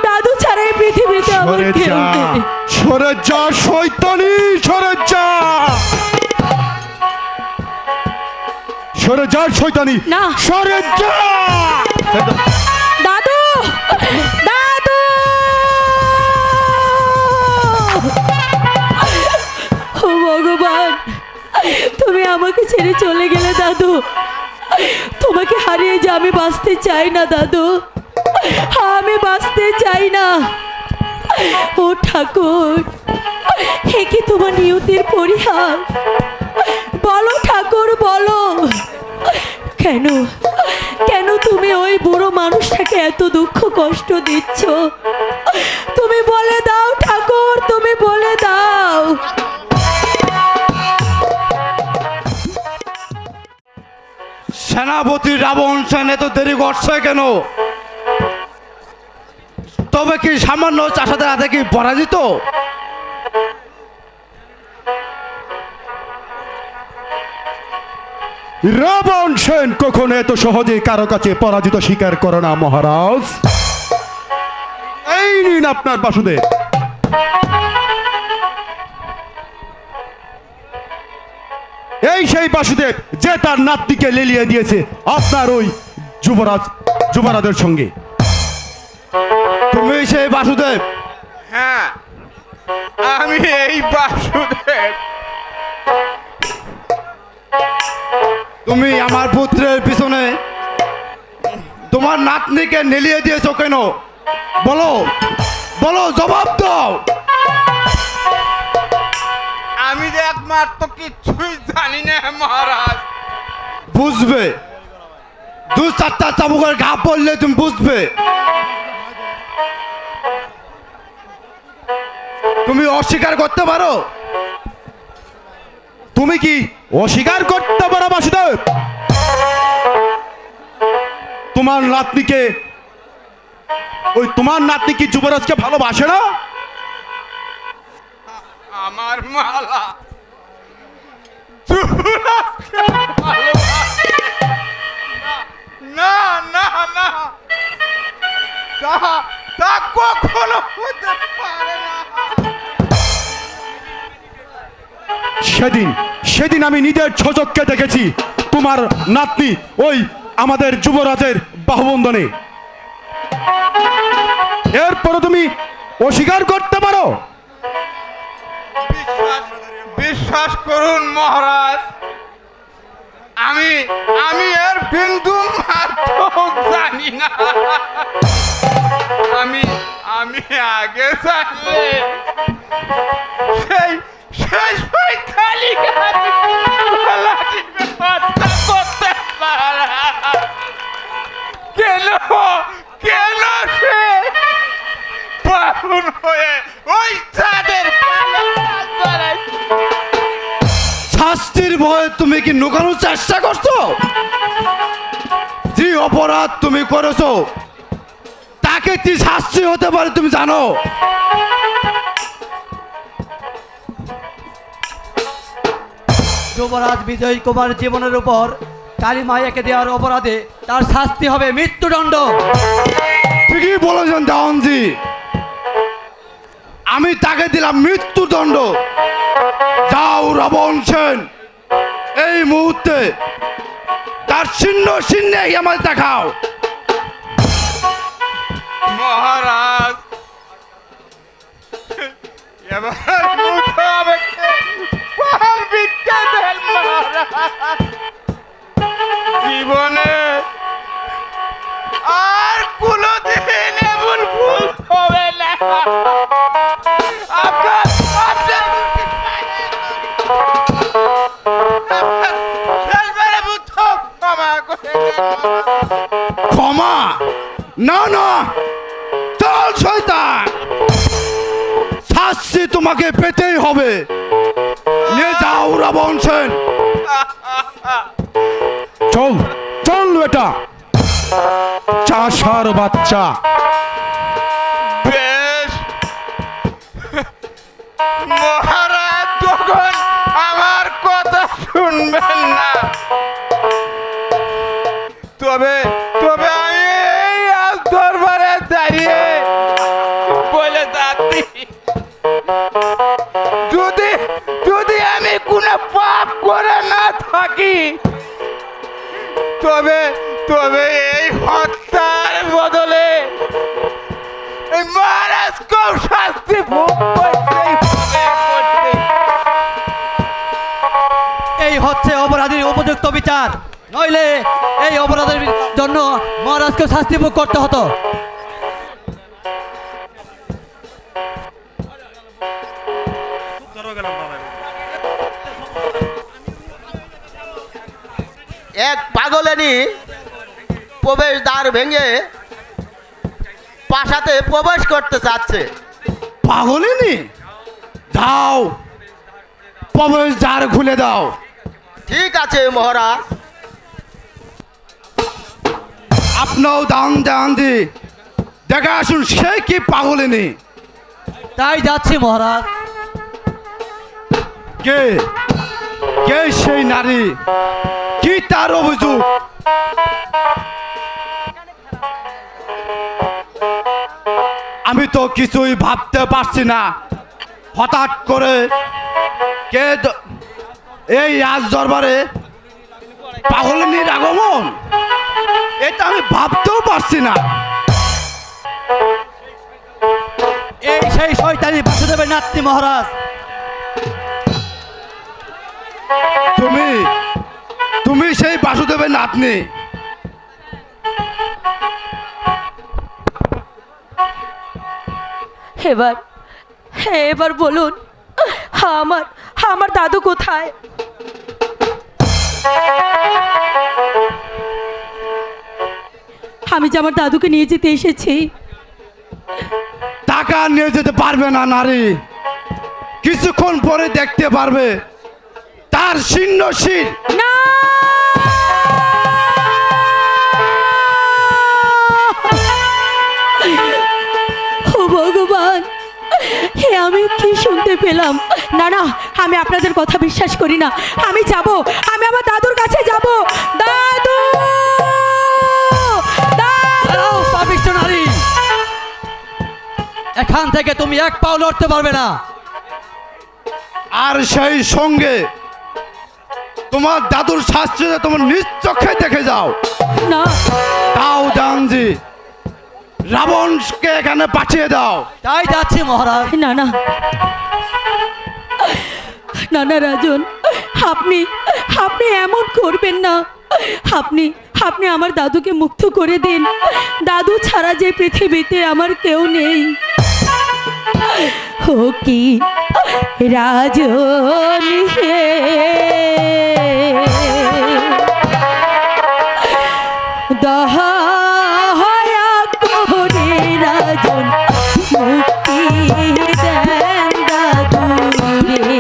দাদু ছাড়া এই পৃথিবীতে আমার সরে কেউ যা, নেই। সরে যা শয়তানি, সরে যা, সরে যা শয়তানি, না। সরে যা। দাদু, দাদু, ও ভগবান, তুমি আমাকে ছেড়ে চলে গেলে দাদু। তোমাকে হারিয়ে যে আমি বাঁচতে চাই না দাদু, আমি বাঁচতে চাই না। ও ঠাকুর, হে কি তোমার নিয়তির পরিহার? বলো ঠাকুর, বলো কেন, কেন তুমি ওই বুড়ো মানুষটাকে এত দুঃখ কষ্ট দিচ্ছ? তুমি বলে দাও ঠাকুর, তুমি বলে দাও। সেনাপতি রাবণ সেন এত দেরি করছে কেন? তবে কি সামান্য চাষাদের হাতে কি পরাজিত? রাবণ সেন কখনো এত সহজে কারো কাছে পরাজিত স্বীকার করে না মহারাজ। এই নিন আপনার বাসুদেব। এই সেই বাসুদেব যে তার নাতনিকে লেলিয়ে দিয়েছে আপনার ওই যুবরাজের সঙ্গে। তুমি সেই বাসুদেব? হ্যাঁ, আমি এই বাসুদেব। তুমি আমার পুত্রের পিছনে তোমার নাতনিকে নেলিয়ে দিয়েছো কেন? বলো, বলো, জবাব দাও। আমি যে একমাত্র কিছুই জানি না মহারাজ। বুঝবে, দু চারটা চাবুকের ঘা পড়লে তুমি বুঝবে। তুমি অস্বীকার করতে পারো? তুমি কি অস্বীকার করতে পারো বাসুদেব? তোমার নাতনি কি যুবরাজকে ভালোবাসে না? আমার মালা যুবরাজকে ভালোবাসে না, না, না, তা কখনো হতে পারে না। সেদিন আমি নিজের ছোচককে দেখেছি তোমার নাতনি ওই আমাদের যুবরাজের বাহুবন্ধনে। এরপরে তুমি অস্বীকার করতে পারো? বিশ্বাস করুন মহারাজ, আমি এর বিন্দু মাত্র জানি না। আমি আগে জানলে সেই খালি করতে পারা। কেন সে পাহুন হয়ে ওই চাঁদের শাস্তির ভয়ে তুমি কি লুকানোর চেষ্টা করছো? যে অপরাধ তুমি করেছো তাকে কি শাস্তি হতে পারে তুমি জানো? যুবরাজ বিজয় কুমার জীবনের উপর কালী মায়াকে দেওয়ার অপরাধে তার শাস্তি হবে মৃত্যুদণ্ড। ঠিকই বলেছেন দেওয়ানজি, আমি তাকে দিলাম মৃত্যুদণ্ড। যাও রাবণ সেন, এই মুহূর্তে তার ছিন্ন আমাদের দেখাও। মহারাজ, এবার জীবনে আর কোনদিন এমন ভুল হবে না। ক্ষমা না, না, চল শয়তান, শাস্তি তোমাকে পেতেই হবে। নিয়ে যাও রাবণ সেন। চল চল বেটা, চাষার বাচ্চা। বেশ, মহারাজ তখন আমার কথা শুনবেন না। তবে আমি এই দরবারে দাঁড়িয়ে যদি যদি আমি কোনো পাপ করে না থাকি তবে তবে এই হত্যার বদলে এই মহারাজকেও শাস্তি ভোগ করতেই হবে। এই হচ্ছে অপরাধীর উপযুক্ত বিচার, নইলে এই অপরাধের জন্য মহারাজকে শাস্তি ভোগ করতে হতো। এক পাগলেনি প্রবেশদ্বার ভেঙে প্রাসাদে প্রবেশ করতে চাচ্ছে। পাগলিনি, যাও প্রবেশ দ্বার খুলে দাও। ঠিক আছে মহারাজ। আপনিও দান দি দেখে আসুন সে কি পাগলিনি। তাই যাচ্ছি মহারাজ। কে কে সেই নারী, কি তার অভিযোগ? আমি তো কিছুই ভাবতে পারছি না। হঠাৎ করে কে এই রাজ দরবারে পাগলিনীর আগমন, এটা আমি ভাবতেও পারছি না। এই সেই শয়তানি বাসুদেবের নাতনি মহারাজ। তুমি তুমি সেই বাসুদেবের নাতনি? এবার এবার বলুন আমার আমার দাদু কোথায়? আমি যে আমার দাদুকে নিয়ে যেতে এসেছি। টাকা নিয়ে যেতে পারবে না নারী, কিছুক্ষণ পরে দেখতে পারবে তার শীর্ণ শির। না, ও ভগবান, হে আমি কি শুনতে পেলাম? না না, আমি আপনাদের কথা বিশ্বাস করি না। আমি যাব, আমি আমার দাদুর কাছে যাব। দাদু, দাঁড়াও পাপিষ্ঠ নারী, এখান থেকে তুমি এক পাও লড়তে পারবে না। আর সেই সঙ্গে তোমার দাদুর শাস্তি তোমার নিজ চোখে দেখে যাও। না, তাও জানজি রাবণকে এখানে পাঠিয়ে দাও। তাই যাচ্ছি মহারাজ। না না না না রাজন, আপনি আপনি এমন করবেন না। আপনি আপনি আমার দাদুকে মুক্ত করে দিন। দাদু ছাড়া যে পৃথিবীতে আমার কেউ নেই। ও কি রাজন হে, দয়া করে রাজন মুক্তি দেন দাদুরে।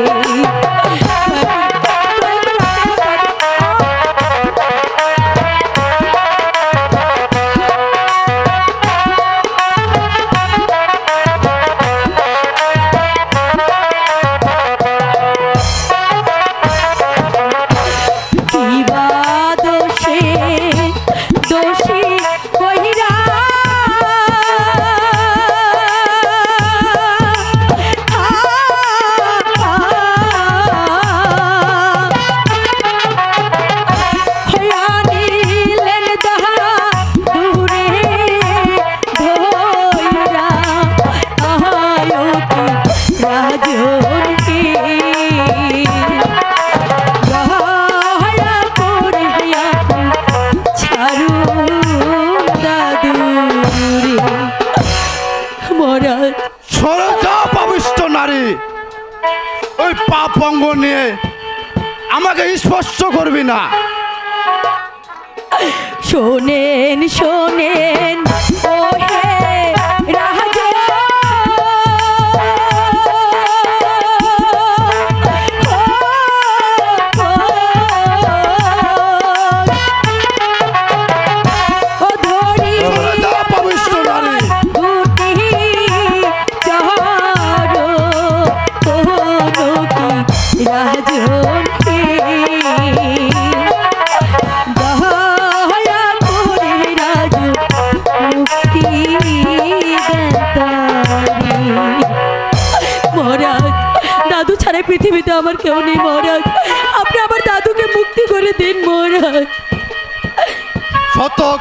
ওই পাপ অঙ্গ নিয়ে আমাকে স্পর্শ করবি না। শোনেন শোনেন ও হে রাজা, ও ধরি পবিত্র নারী দুটি চহর কি রাজন কে দয়া করে রাজ মুক্তি এই পৃথিবীতে আমার কেউ নেই মহারাজ, আপনি আমার দাদুকে মুক্তি করে দিন মহারাজ। শতক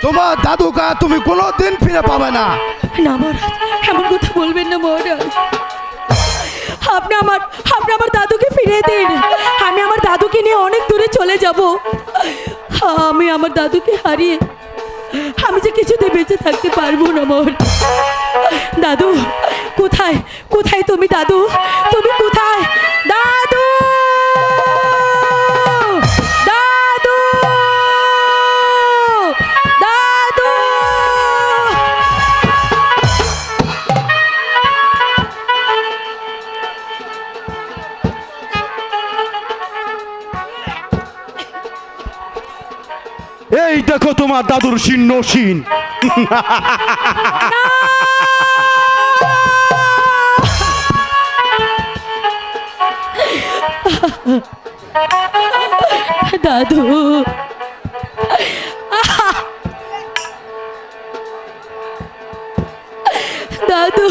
তোমার দাদুকা তুমি কোনোদিন ফিরে পাবে না। না মহারাজ, এমন কথা বলবেন না মহারাজ। আপনি আমার দাদুকে ফিরিয়ে দিন। আমি আমার দাদুকে নিয়ে অনেক দূরে চলে যাব। আমি আমার দাদুকে হারিয়ে আমি যে কিছুতে বেঁচে থাকতে পারবো না মহারাজ। দাদু কোথায়, কোথায় তুমি দাদু, তুমি কোথায় দাদু? দাদু দাদু এই দেখো তোমার দাদুর শীর্ণ শীন। দাদু দাদু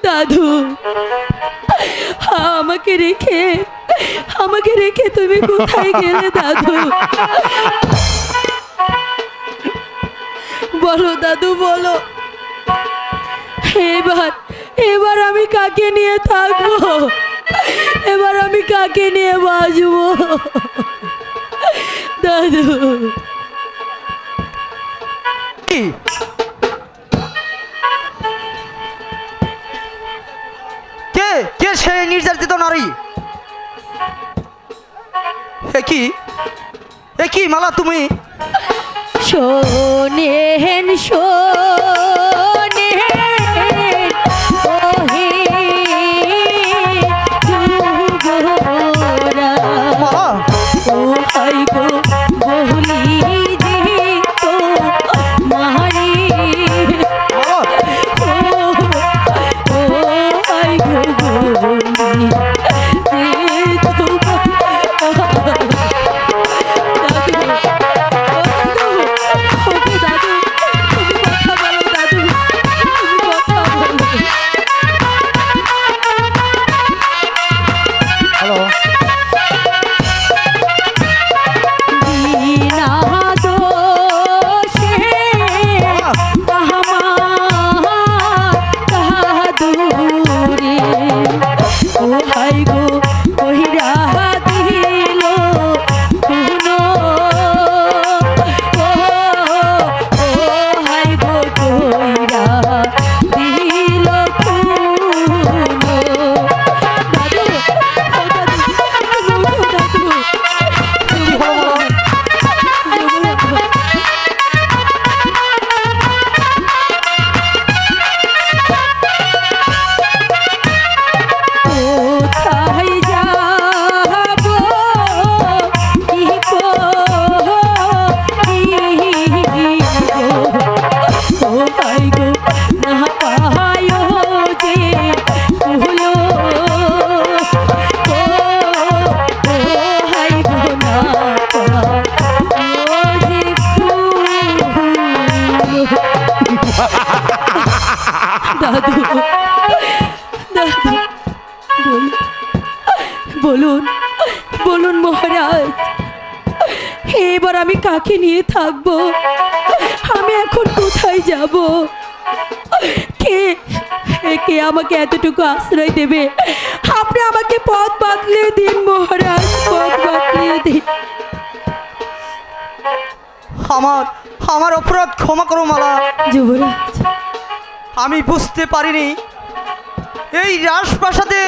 দাদু আমাকে রেখে তুমি কোথায় গেলে দাদু? বলো দাদু বলো, এবার আমি কাকে নিয়ে থাকবো? এবার আমি কাকে নিয়ে বাঁচবো দাদু? কে কে সে নির্যাতিত নারী? একই মালা তুমি? শোনেন শোনেন ওহে যুবরা, ও হাই গো বলি যে তো মারি, ও হাই গো বলি যে তো বলুন বলুন মহারাজ, এবার আমি কাকে নিয়ে থাকবো? আমি এখন কোথায় যাব? কে কে আমাকে এতটুকু আশ্রয় দেবে? আপনি আমাকে পথ বাতলিয়ে দিন মহারাজ, পথ বাতলিয়ে দিন। আমার অপরাধ ক্ষমা করো মালা। যুবরাজ, আমি বুঝতে পারিনি এই রাজপ্রাসাদে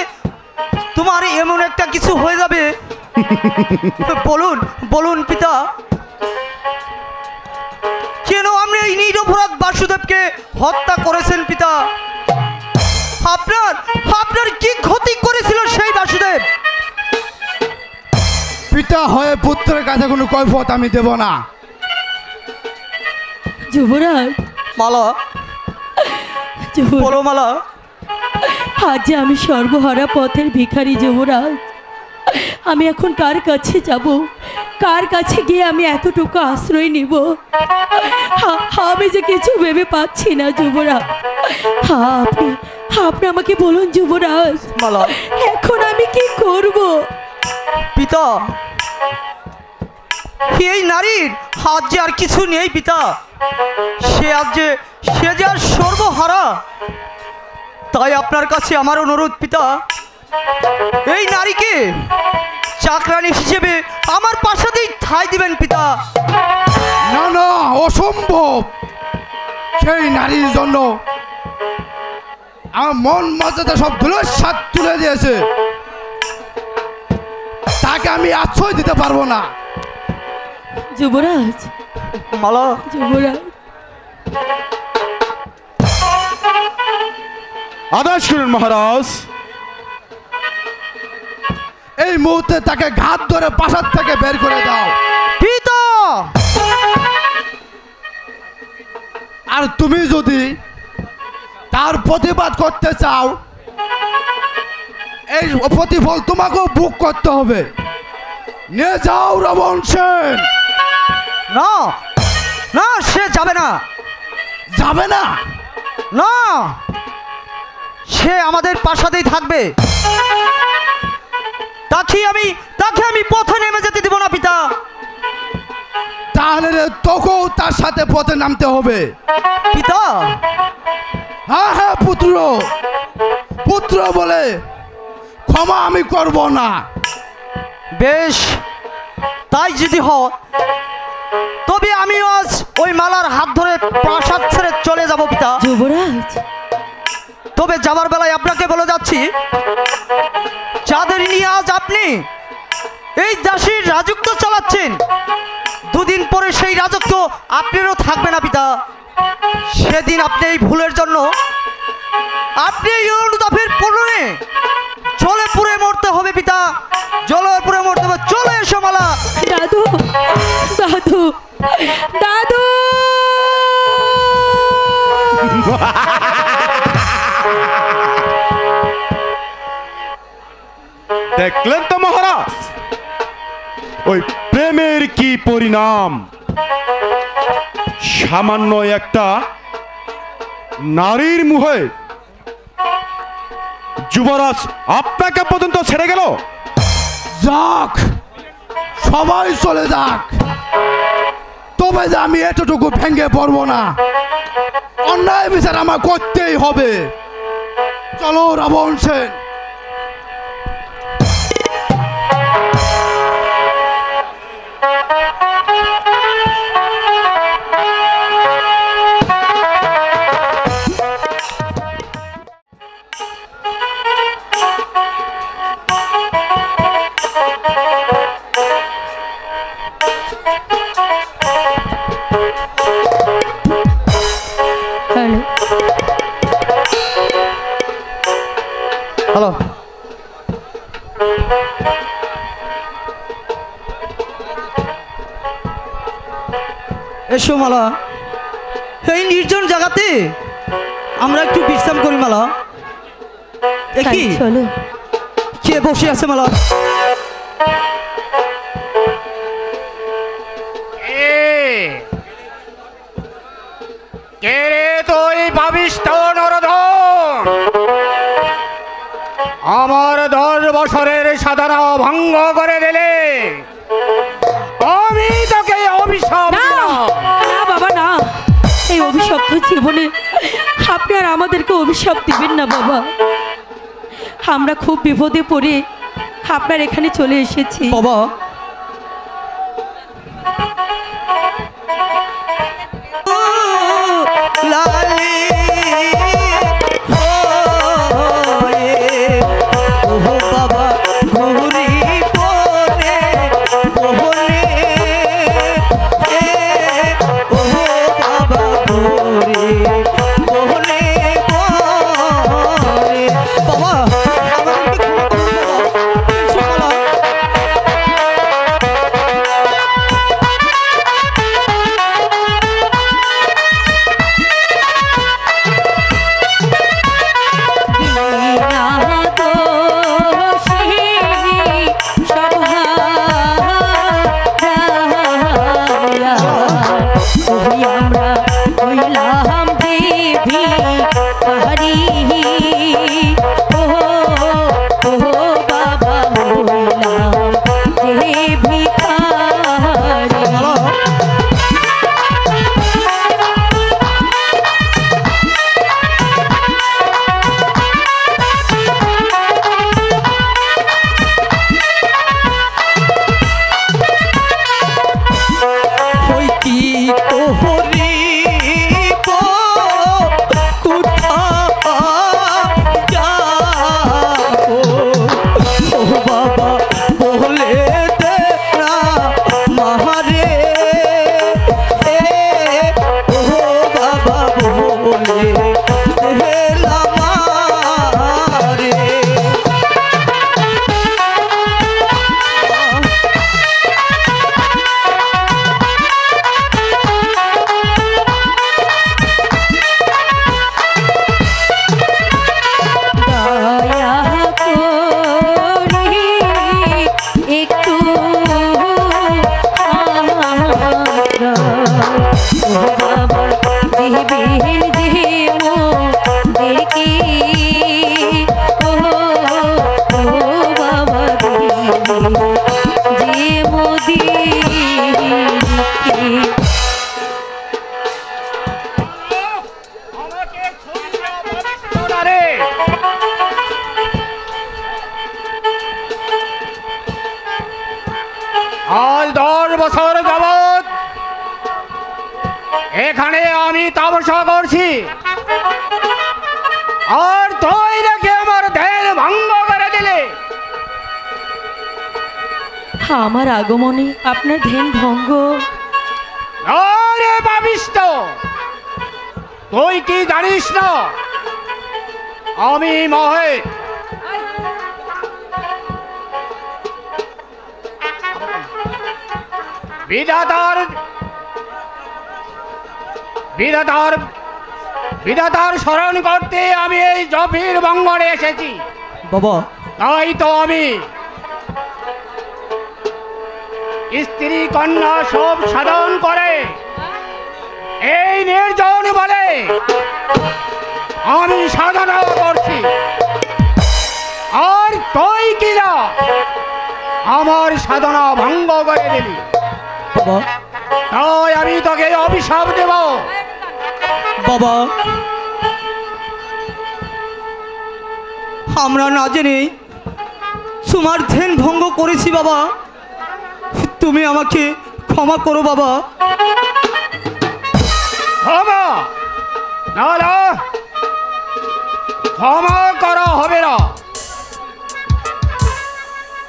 তোমার এমন একটা কিছু হয়ে যাবে। বলুন বলুন পিতা, কেন আপনি এই নিরপরাধ বাসুদেবকে হত্যা করেছেন পিতা? আপনার কি ক্ষতি করেছিল সেই বাসুদেব? পিতা হয়ে পুত্রের কাছে কোনো কৈফিয়ত আমি দেব না। যুবরাজ, মালা বলো মালা। আজ যে আমি সর্বহারা পথের ভিখারি যুবরাজ, আমি এখন কার কাছে যাব? কার কাছে গিয়ে আমি এতটুকু আশ্রয় নিব? আমি যে কিছু ভেবে পাচ্ছি না যুবরাজ। আপনি আপনি আমাকে বলুন যুবরাজ, মালা এখন আমি কি করব? পিতা, এই নারীর হাত যে আর কিছু নেই পিতা, সে যে আর সর্বহারা। তাই আপনার কাছে আমার অনুরোধ পিতা, এই নারীকে চাকরানী হিসেবে আমার পাশাতেই ঠাঁই দিবেন পিতা। না না, অসম্ভব। সেই নারীর জন্য আমার মন মর্যাদা সব ধুলোর সাথ তুলে দিয়েছে, তাকে আমি আশ্রয় দিতে পারবো না। যুবরাজ, মালা যুবরাজ, আদেশ করুন মহারাজ। এই মুহূর্তে তাকে ঘাত ধরে প্রাসাদ থেকে বের করে দাও পিতা। আর তুমি যদি তার প্রতিবাদ করতে চাও, এই প্রতিফল তোমাকেও বুক করতে হবে। নিয়ে যাও রাবণ সেন। না না, সে যাবে না। যাবে না? না, সে আমাদের পাশাতেই থাকবে। তাকে আমি পথে নেমে যেতে দিব না পিতা। তাহলে তোকেও তার সাথে পথে নামতে হবে পিতা। হ্যাঁ হ্যাঁ, পুত্র পুত্র বলে ক্ষমা আমি করব না। বেশ, তাই যদি হয় তবে আমিও আজ ওই মালার হাত ধরে প্রাসাদ ছেড়ে চলে যাব পিতা। যুবরাজ, তবে যাবার বেলায় আপনাকে বলে যাচ্ছি, যাদের নিয়ে আজ আপনি এই দাসীর রাজত্ব চালাচ্ছেন, দুদিন পরে সেই রাজত্ব আপনারও থাকবে না পিতা। সেদিন আপনি এই ভুলের জন্য আপনি এই অনুতাপের পূরণে জলে পুড়ে মরতে হবে পিতা, জলে পুড়ে মরতে হবে। চলে এসো মালা। দাদু, দাদু, দাদু। দেখলেন তো মহারাজ, ওই প্রেমের কি পরিণাম। সামান্য একটা নারীর মুহে যুবরাজ আপনাকে পর্যন্ত ছেড়ে গেল। যাক, সবাই চলে যাক, তবে যে আমি এতটুকু ভেঙে পড়বো না। অন্যায় বিচার আমার করতেই হবে। চলো রাবণ সেন। হ্যালো, এসো মালা। এই নির্জন জায়গাতে আমরা একটু বিশ্রাম করি মালা। দেখি চলো। কে বসে আছে মালা। কে রে তুই পাবিষ্ঠ নরধন? আমার 10 বছরের সাধনা ভঙ্গ করে দিলে আমি তোকে অভিশাপ না, না বাবা, না। এই অভিশপ্ত জীবনে আপনি আর আমাদেরকে অভিশাপ দিবেন না বাবা। আমরা খুব বিপদে পড়ে আপনার এখানে চলে এসেছি বাবা। লালি ও বাবা, ঘুরি বলে বলে ও বাবা, ঘুরি বলে বলে। বাবা, আমাদেরকে ক্ষমা করুন বাবা। এসো মালা। ভিখারি ও ও বাবা হইলাম যে ভিখারি। ওই কি করিব কোথায় যাব ও বাবা বলে দে না মারে ও বাবা বলে দে না মারে। দয়া করি একটু আশ্রয়। ও বাবা দিবেন যে দেখি ও ও বাবা দিবেন যে মোদি আজ 10 বছর যাবৎ এখানে আমি তপস্যা করছি, আর তুই নাকি আমার ধ্যান ভঙ্গ করে দিলে। আমার আগমনে আপনার ধ্যান ভঙ্গ? আরে পাপিষ্ঠ, তুই কি জানিস না আমি মহে বিধাতার বিধাতার বিধাতার স্মরণ করতে আমি এই জফির বঙ্গনে এসেছি। বাবা তাই তো আমি স্ত্রী কন্যা সব সাধন করে এই নির্জন বলে আমি সাধনা করছি, আর তুই কিনা আমার সাধনা ভঙ্গ করে দিলি। বাবা তাই আমি তোকে অভিশাপ দেব। বাবা আমরা না জেনে তোমার ধ্যান ভঙ্গ করেছি বাবা, তুমি আমাকে ক্ষমা করো বাবা। ক্ষমা না না, ক্ষমা করা হবে না,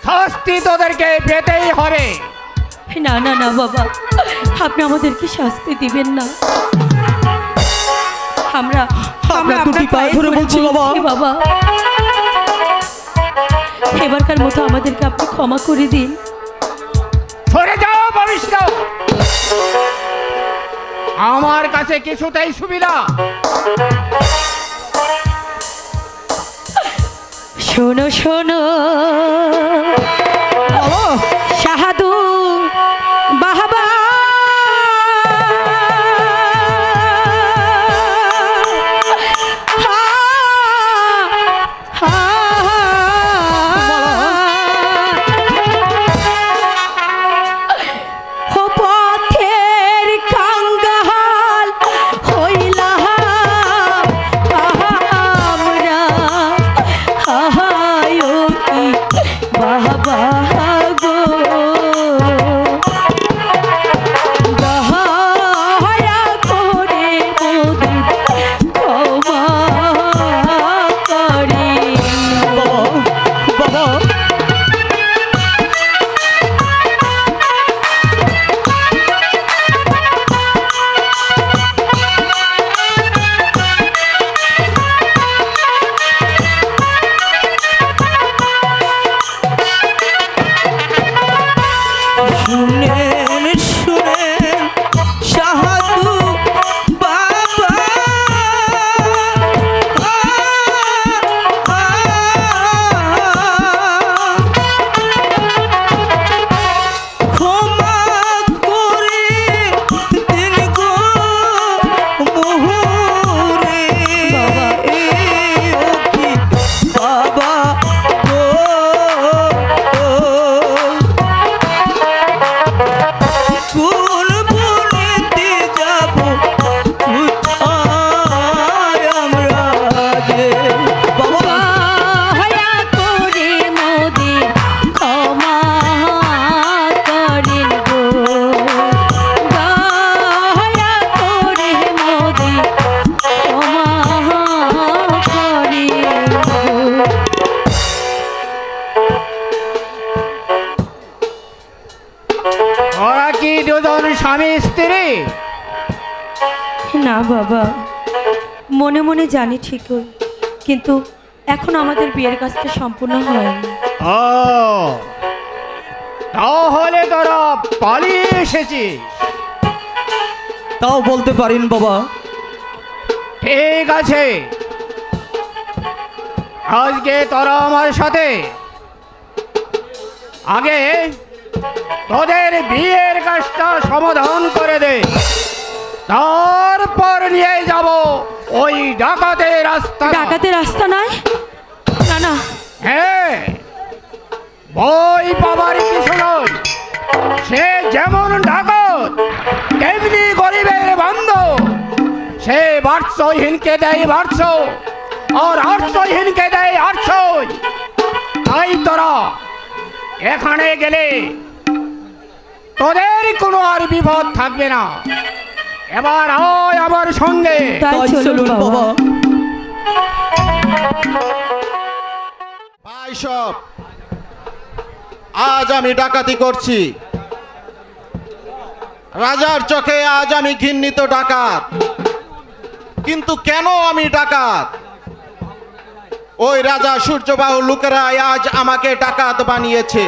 শাস্তি তোদেরকে পেতেই হবে। না না না বাবা, আপনি আমাদেরকে শাস্তি দিবেন না। আমরা আপনার দুটি পায়ে ধরে বলছি বাবা। বাবা এবারকার মতো আমাদেরকে আপনি ক্ষমা করে দিন। সরে যাও ভবিষ্য, আমার কাছে কিছুতেই সুবিধা। শোনো শোনো সাধু বাবা, পথের কাঙ্গাল হইলাম আমরা, বাবা গো বাবা, মনে মনে জানি ঠিকই, কিন্তু এখন আমাদের বিয়ের কাজটা সম্পূর্ণ হয়নি। ও তাহলে তোরা পালিয়ে এসেছিস? তাও বলতে পারেন বাবা। ঠিক আছে, আজকে তোরা আমার সাথে আগে তোদের বিয়ের কাজটা সমাধান করে দে, তারপর নিয়ে যাব ওই ডাকাতের রাস্তা। ডাকাতের রাস্তা নয়? না না, হ্যাঁ, বই বাবার কিছু নয়, সে যেমন ডাকাত তেমনি গরিবের বান্ধব। সে বার্সহীনকে দেয় বার্স, আর আর্সহীনকে দেয় আর্সই। তাই তোরা এখানে গেলে তোদের কোনো আর বিপদ থাকবে না। এবার আয় আমার সঙ্গে। তাই চলুন বাবা। ভাই সব, আজ আমি ডাকাতি করছি। রাজার চোখে আজ আমি ঘৃণিত ডাকাত। কিন্তু কেন আমি ডাকাত? ওই রাজা সূর্যবাহু লোকেরা আজ আমাকে ডাকাত বানিয়েছে।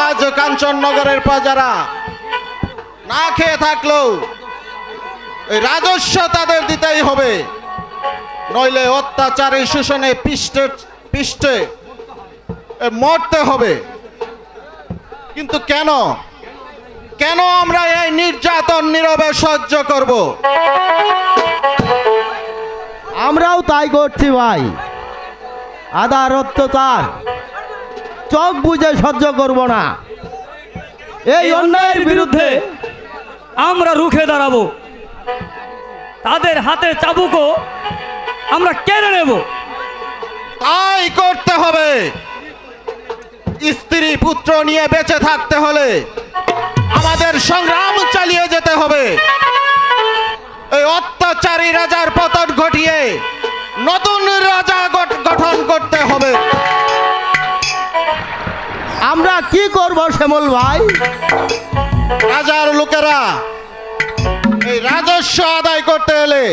আজ কাঞ্চননগরের প্রজারা না খেয়ে থাকলেও এই রাজস্ব তাদের দিতেই হবে, নইলে অত্যাচারী শোষণে পিষ্টে পিষ্টে মরতে হবে। কিন্তু কেন কেন আমরা এই নির্যাতন নীরবে সহ্য করব? আমরাও তাই করছি ভাই। আদালত তার চোখ বুঝে সহ্য করব না। এই অন্যায়ের বিরুদ্ধে আমরা রুখে দাঁড়াবো। তাদের হাতে চাবুকও আমরা কেড়ে নেব। তাই করতে হবে। স্ত্রী পুত্র নিয়ে বেঁচে থাকতে হলে আমাদের সংগ্রাম চালিয়ে যেতে হবে। এই অত্যাচারী রাজার পতন ঘটিয়ে নতুন রাজা গঠন করতে হবে। আমরা কি করব শ্যামল ভাই? রাজার লোকেরা এই রাজস্ব আদায় করতে এলে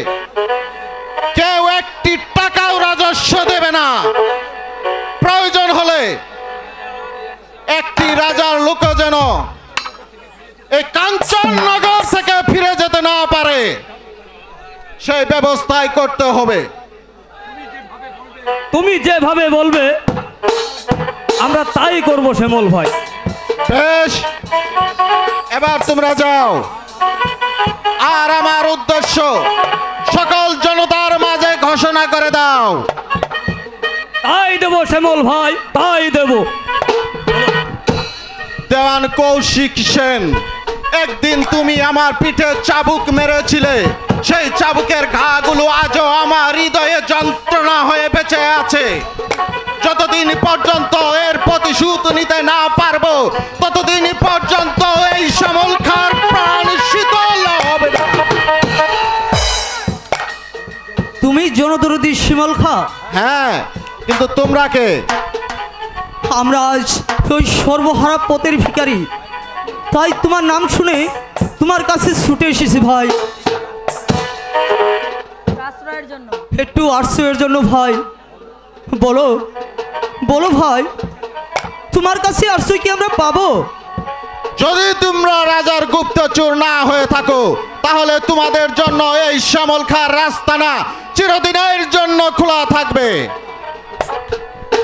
কেউ একটি টাকাও রাজস্ব দেবে না। প্রয়োজন হলে একটি রাজার লোক যেন এই কাঞ্চননগর থেকে ফিরে যেতে না পারে, সেই ব্যবস্থাই করতে হবে। তুমি যেভাবে বলবে আমরা তাই করব শ্যামল ভাই। বেশ, এবার তোমরা যাও। আর আমার উদ্দেশ্য সকল জনতার মাঝে ঘোষণা করে দাও। তাই দেব শ্যামল ভাই, তাই দেব। দেওয়ান কৌশিক সেন, একদিন তুমি আমার পিঠে চাবুক মেরেছিলে। সেই চাবুকের ঘাগুলো আজও আমার হৃদয়ে যন্ত্রণা হয়ে বেঁচে আছে। যতদিন পর্যন্ত এর প্রতিশোধ নিতে না পারবো, ততদিন পর্যন্ত এই শ্যামল খাঁর প্রাণ শীতল হবে না। তুমি জনদরদি শিমল খা? হ্যাঁ, কিন্তু তোমরা কে? আমরা আজ ওই সর্বহারা পথের ভিখারি, তাই তোমার নাম শুনে তোমার কাছে ছুটে এসেছি ভাই। একটু আশ্রয়ের জন্য ভাই। বলো বলো ভাই, তোমার কাছে আশ্রয় কি আমরা পাবো? যদি তোমরা রাজার গুপ্তচর না হয়ে থাকো, তাহলে তোমাদের জন্য এই শ্যামল খাঁর রাস্তানা চিরদিনের জন্য খোলা থাকবে।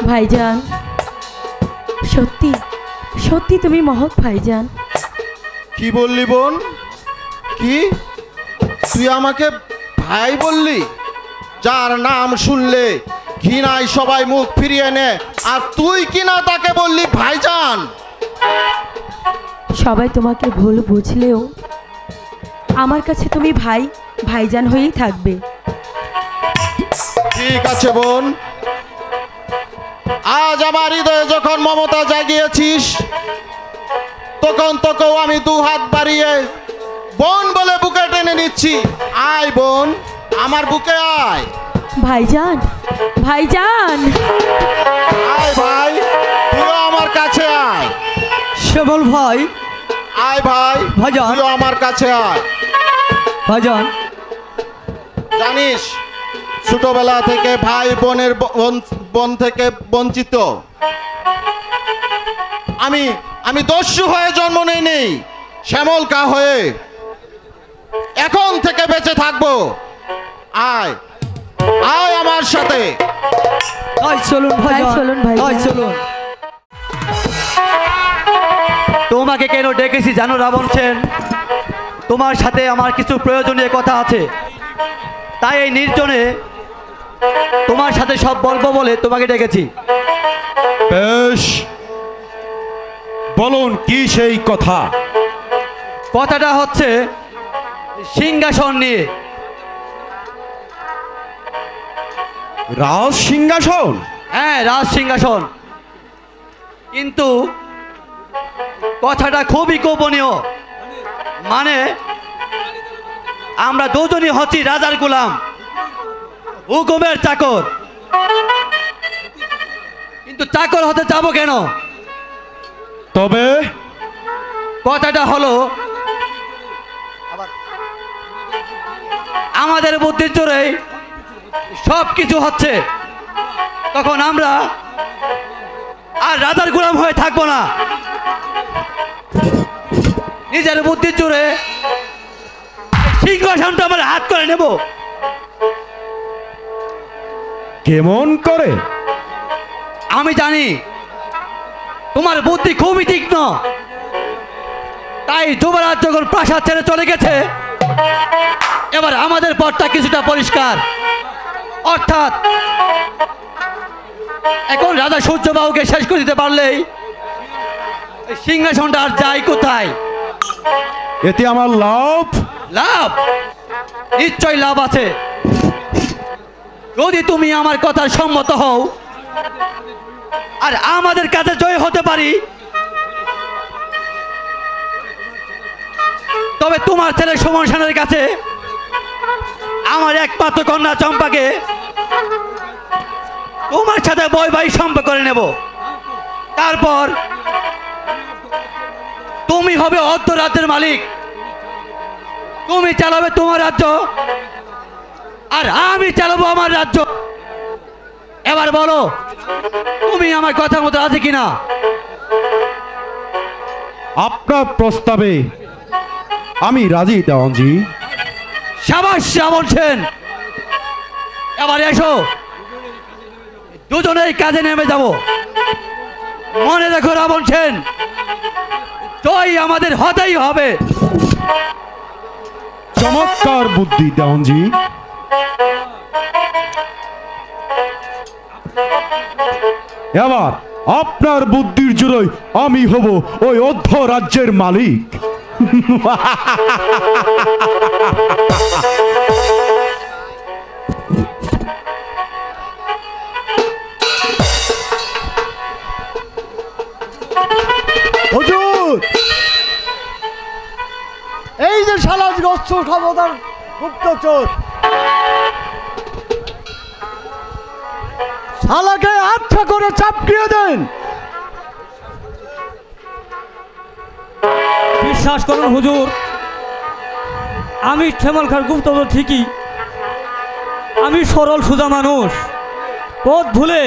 ভাইজান, সত্যি সত্যি তুমি মহৎ ভাইজান। কি বললি বোন? কি তুই আমাকে ভাই বললি? যার নাম শুনলে ঘৃণায় সবাই মুখ ফিরিয়ে নে, আর তুই কিনা তাকে বললি ভাইজান? সবাই তোমাকে ভুল বুঝলেও আমার কাছে তুমি ভাই ভাইজান হয়েই থাকবে। ঠিক আছে বোন, আজ আমার হৃদয়ে যখন মমতা জাগিয়েছিস, তখন তোকেও আমি দু হাত বাড়িয়ে বোন বলে বুকে টেনে নিচ্ছি। আয় বোন, আমার বুকে আয়। ভাইজান, ভাইজান, আয় ভাই, তুইও আমার কাছে আয়। শ্যামল ভাই, আয় ভাই, ভাইজান। তুইও আমার কাছে আয়। ভাইজান জানিস ছোটবেলা থেকে ভাই বোনের বোন থেকে বঞ্চিত। আমি দস্যু হয়ে জন্ম নেইনি, শ্যামলকা হয়ে এখন থেকে বেঁচে থাকবো। আয় আয় আমার সাথে। তাই চলুন ভাইজান, চলুন ভাইজান। তাই চলুন। তোমাকে কেন ডেকেছি জানো রাবণ সেন? তোমার সাথে আমার কিছু প্রয়োজনীয় কথা আছে, তাই এই নির্জনে তোমার সাথে সব বলবো বলে তোমাকে ডেকেছি। বেশ, বলুন কি সেই কথা? কথাটা হচ্ছে সিংহাসন নিয়ে। রাজ সিংহাসন? হ্যাঁ, রাজ সিংহাসন, কিন্তু কথাটা খুবই গোপনীয়। মানে আমরা দুজনই হচ্ছি রাজার গোলাম, হুকুমের চাকর। কিন্তু চাকর হতে যাবো কেন? তবে কথাটা হলো আমাদের বুদ্ধির জোরেই সব কিছু হচ্ছে, তখন আমরা আর রাজার গোলাম হয়ে থাকবো না, নিজের বুদ্ধির জোরে সিংহাসনটা আমরা হাত করে নেব। কেমন করে? আমি জানি তোমার বুদ্ধি খুবই তীক্ষ্ণ, তাই যুবরাজ যখন প্রাসাদ ছেড়ে চলে গেছে, এবার আমাদের পথটা কিছুটা পরিষ্কার। অর্থাৎ এখন রাজা সূর্যবাবুকে শেষ করে দিতে পারলেই এই সিংহাসনটা আর যায় কোথায়? এতে আমার লাভ? লাভ? নিশ্চয় লাভ আছে, যদি তুমি আমার কথার সম্মত হও আর আমাদের কাছে জয় হতে পারি, তবে তোমার ছেলে সুমন সেনের কাছে আমার একমাত্র কন্যা চম্পাকে তোমার সাথে বৈবাহিক সম্পর্ক করে নেব। তারপর তুমি হবে অর্ধ রাজ্যের মালিক, তুমি চালাবে তোমার রাজ্য আর আমি চালাবো আমার রাজ্য। এবার বলো তুমি আমার কথা মতো রাজি কিনা? আপনার প্রস্তাবে আমি রাজি দেওয়ানজি। সাবাস রাবণ সেন, এবার এসো, দুজনেই কাজে নেমে যাব। মনে রেখো রাবণ সেন, জয় আমাদের হতেই হবে। চমৎকার বুদ্ধি দেওয়ানজি। এবার আপনার বুদ্ধির জোরে আমি হব ওই অর্ধ রাজ্যের মালিক। হুজুর, এই যে সালাজগ্রস্ত ক্ষমতার গুপ্তচর, শালাকে আচ্ছা করে চাপকিয়ে দেন। বিশ্বাস করুন হুজুর, আমি শ্যামলখার গুপ্তচর ঠিকই, আমি সরল সোজা মানুষ, পথ ভুলে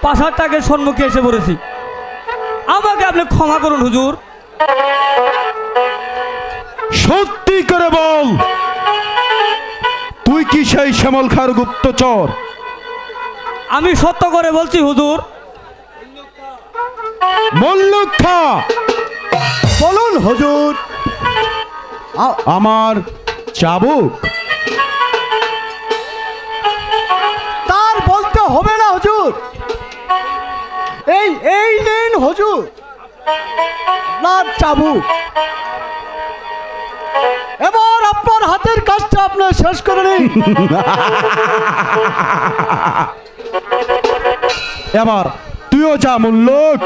প্রাসাদটাকে সম্মুখে এসে পড়েছি, আমাকে আপনি ক্ষমা করুন হুজুর। সত্যি করে বল, তুই কি সেই শ্যামলখার গুপ্তচর? আমি সত্য করে বলছি হুজুর। মল্লুক্ষা, বলুন হুজুর। আমার চাবুক? তার বলতে হবে না হুজুর, এই এই নেন হুজুর আপনার চাবুক। এবার আপনার হাতের কাজটা আপনি শেষ করে নিন। এবার তুইও যা মুল্লুক।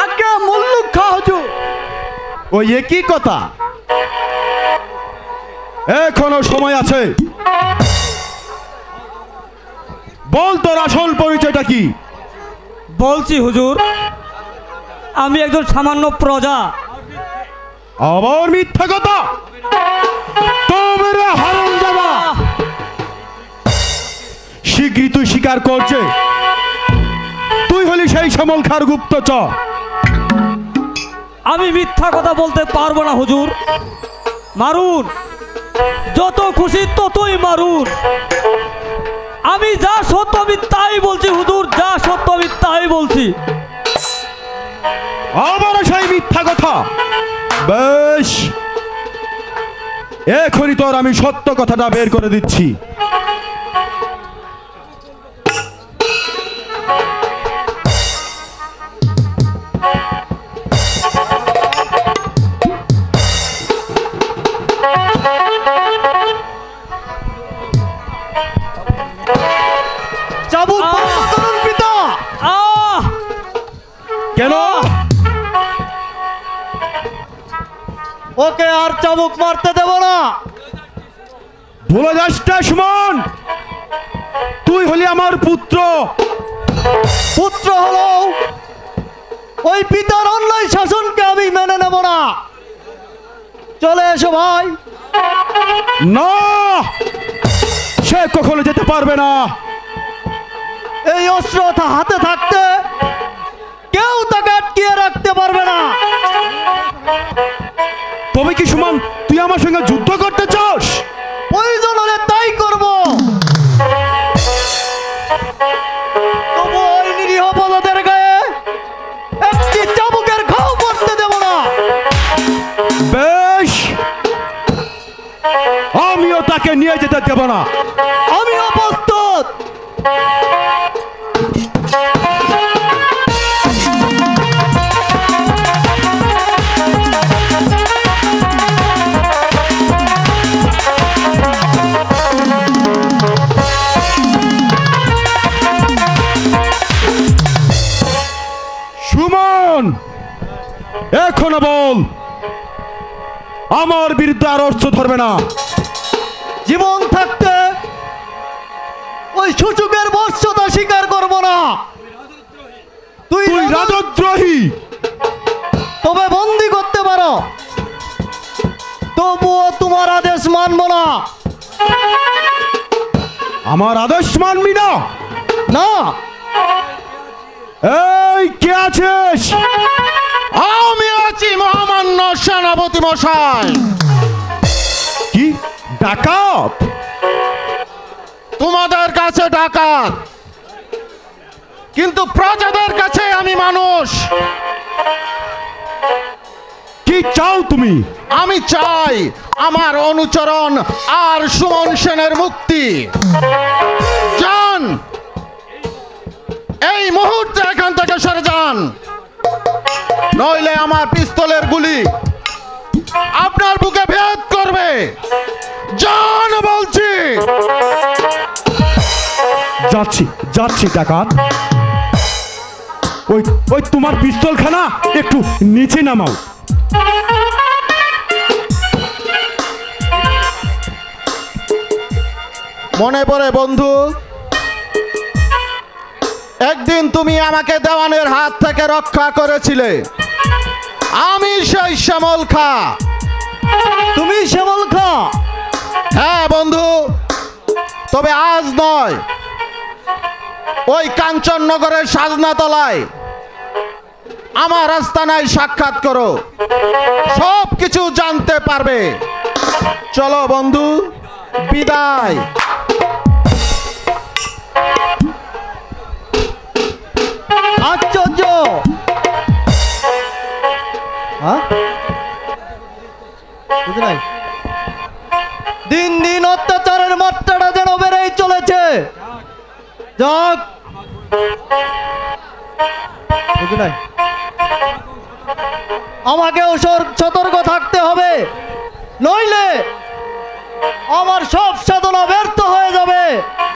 আগে মুল্লুক খা হুজুর। ওই একই কথা, এখনো সময় আছে। বল তোর আসল পরিচয়টা কি? বলছি হুজুর, আমি একজন সামান্য প্রজা, আবার মিথ্যা কথা। তোমরা হারামজাদা, শীঘ্রই তুই স্বীকার করছে তুই হলি সেই শ্যামল খার গুপ্তচর। আমি মিথ্যা কথা বলতে পারবো না হুজুর। মারুন, যত খুশি ততই মারুন। আমি যা সত্য আমি তাই বলছি হুজুর, যা সত্য আমি তাই বলছি। আবার সেই মিথ্যা কথা। বেশ, এখনই তোর আমি সত্য কথাটা বের করে দিচ্ছি। চাবুক বন্ধ করুন পিতা। কেন? ওকে আর চাবুক মারতে দেব না। ভুলে যাস না সুমন, তুই হলি আমার পুত্র। পুত্র হলো ওই পিতার অন্যায় শাসনকে আমি মেনে নেব না। চলে এসো ভাই। না, সে কখনো যেতে পারবে না। এই অস্ত্র হাতে থাকতে কেউ তাকে আটকিয়ে রাখতে পারবে না। তবে কি সুমন, তুই আমার সঙ্গে যুদ্ধ করতে চাস? প্রয়োজন হলে তাই করব। তবু ওই নিরীহ বলদের গায়ে একটি চাবুকের ঘাও পড়তে দেব না। বেশ, আমিও তাকে নিয়ে যেতে দেব না। আমিও প্রস্তুত। সুমন, এখনো বল, আমার বিরুদ্ধে আর অস্ত্র ধরবে না। জীবন থাকতে ওই সূচকের বর্ষতা স্বীকার করব না। তুই রাজদ্রোহী। তবে বন্দি করতে পারো, তবুও তোমার আদেশ মানব না। আমার আদেশ মানবি না? না। এই কে আছিস? আমি আছি মহামান্য সেনাপতি মশাই। কি ডাকাত? তোমাদের কাছে ডাকাত, কিন্তু প্রজাদের কাছে আমি মানুষ। কি চাও তুমি? আমি চাই আমার অনুচরণ আর সুমন সেনের মুক্তি। যান, এই মুহূর্তে এখান থেকে সরে যান, নইলে আমার পিস্তলের গুলি আপনার বুকে ভেদ করবে। যান বলছি। যাচ্ছি যাচ্ছি ডাকাত। ওই ওই তোমার পিস্তলখানা একটু নিচে নামাও। মনে পড়ে বন্ধু, একদিন তুমি আমাকে দেওয়ানের হাত থেকে রক্ষা করেছিলে। আমি সেই শ্যামল খা। তুমি শ্যামল খা? হ্যাঁ বন্ধু, তবে আজ নয়, ওই কাঞ্চননগরের সাজনাতলায় আমার আস্তানায় সাক্ষাৎ করো, সব কিছু জানতে পারবে। চলো বন্ধু, বিদায়। আশ্চর্য। বুঝলি নাই? দিন দিন অত্যাচারের মাত্রাটা যেন বেড়েই চলেছে। যাক, বুঝলি নাই? আমাকেও সতর্ক থাকতে হবে, নইলে আমার সব সাধনা ব্যর্থ হয়ে যাবে।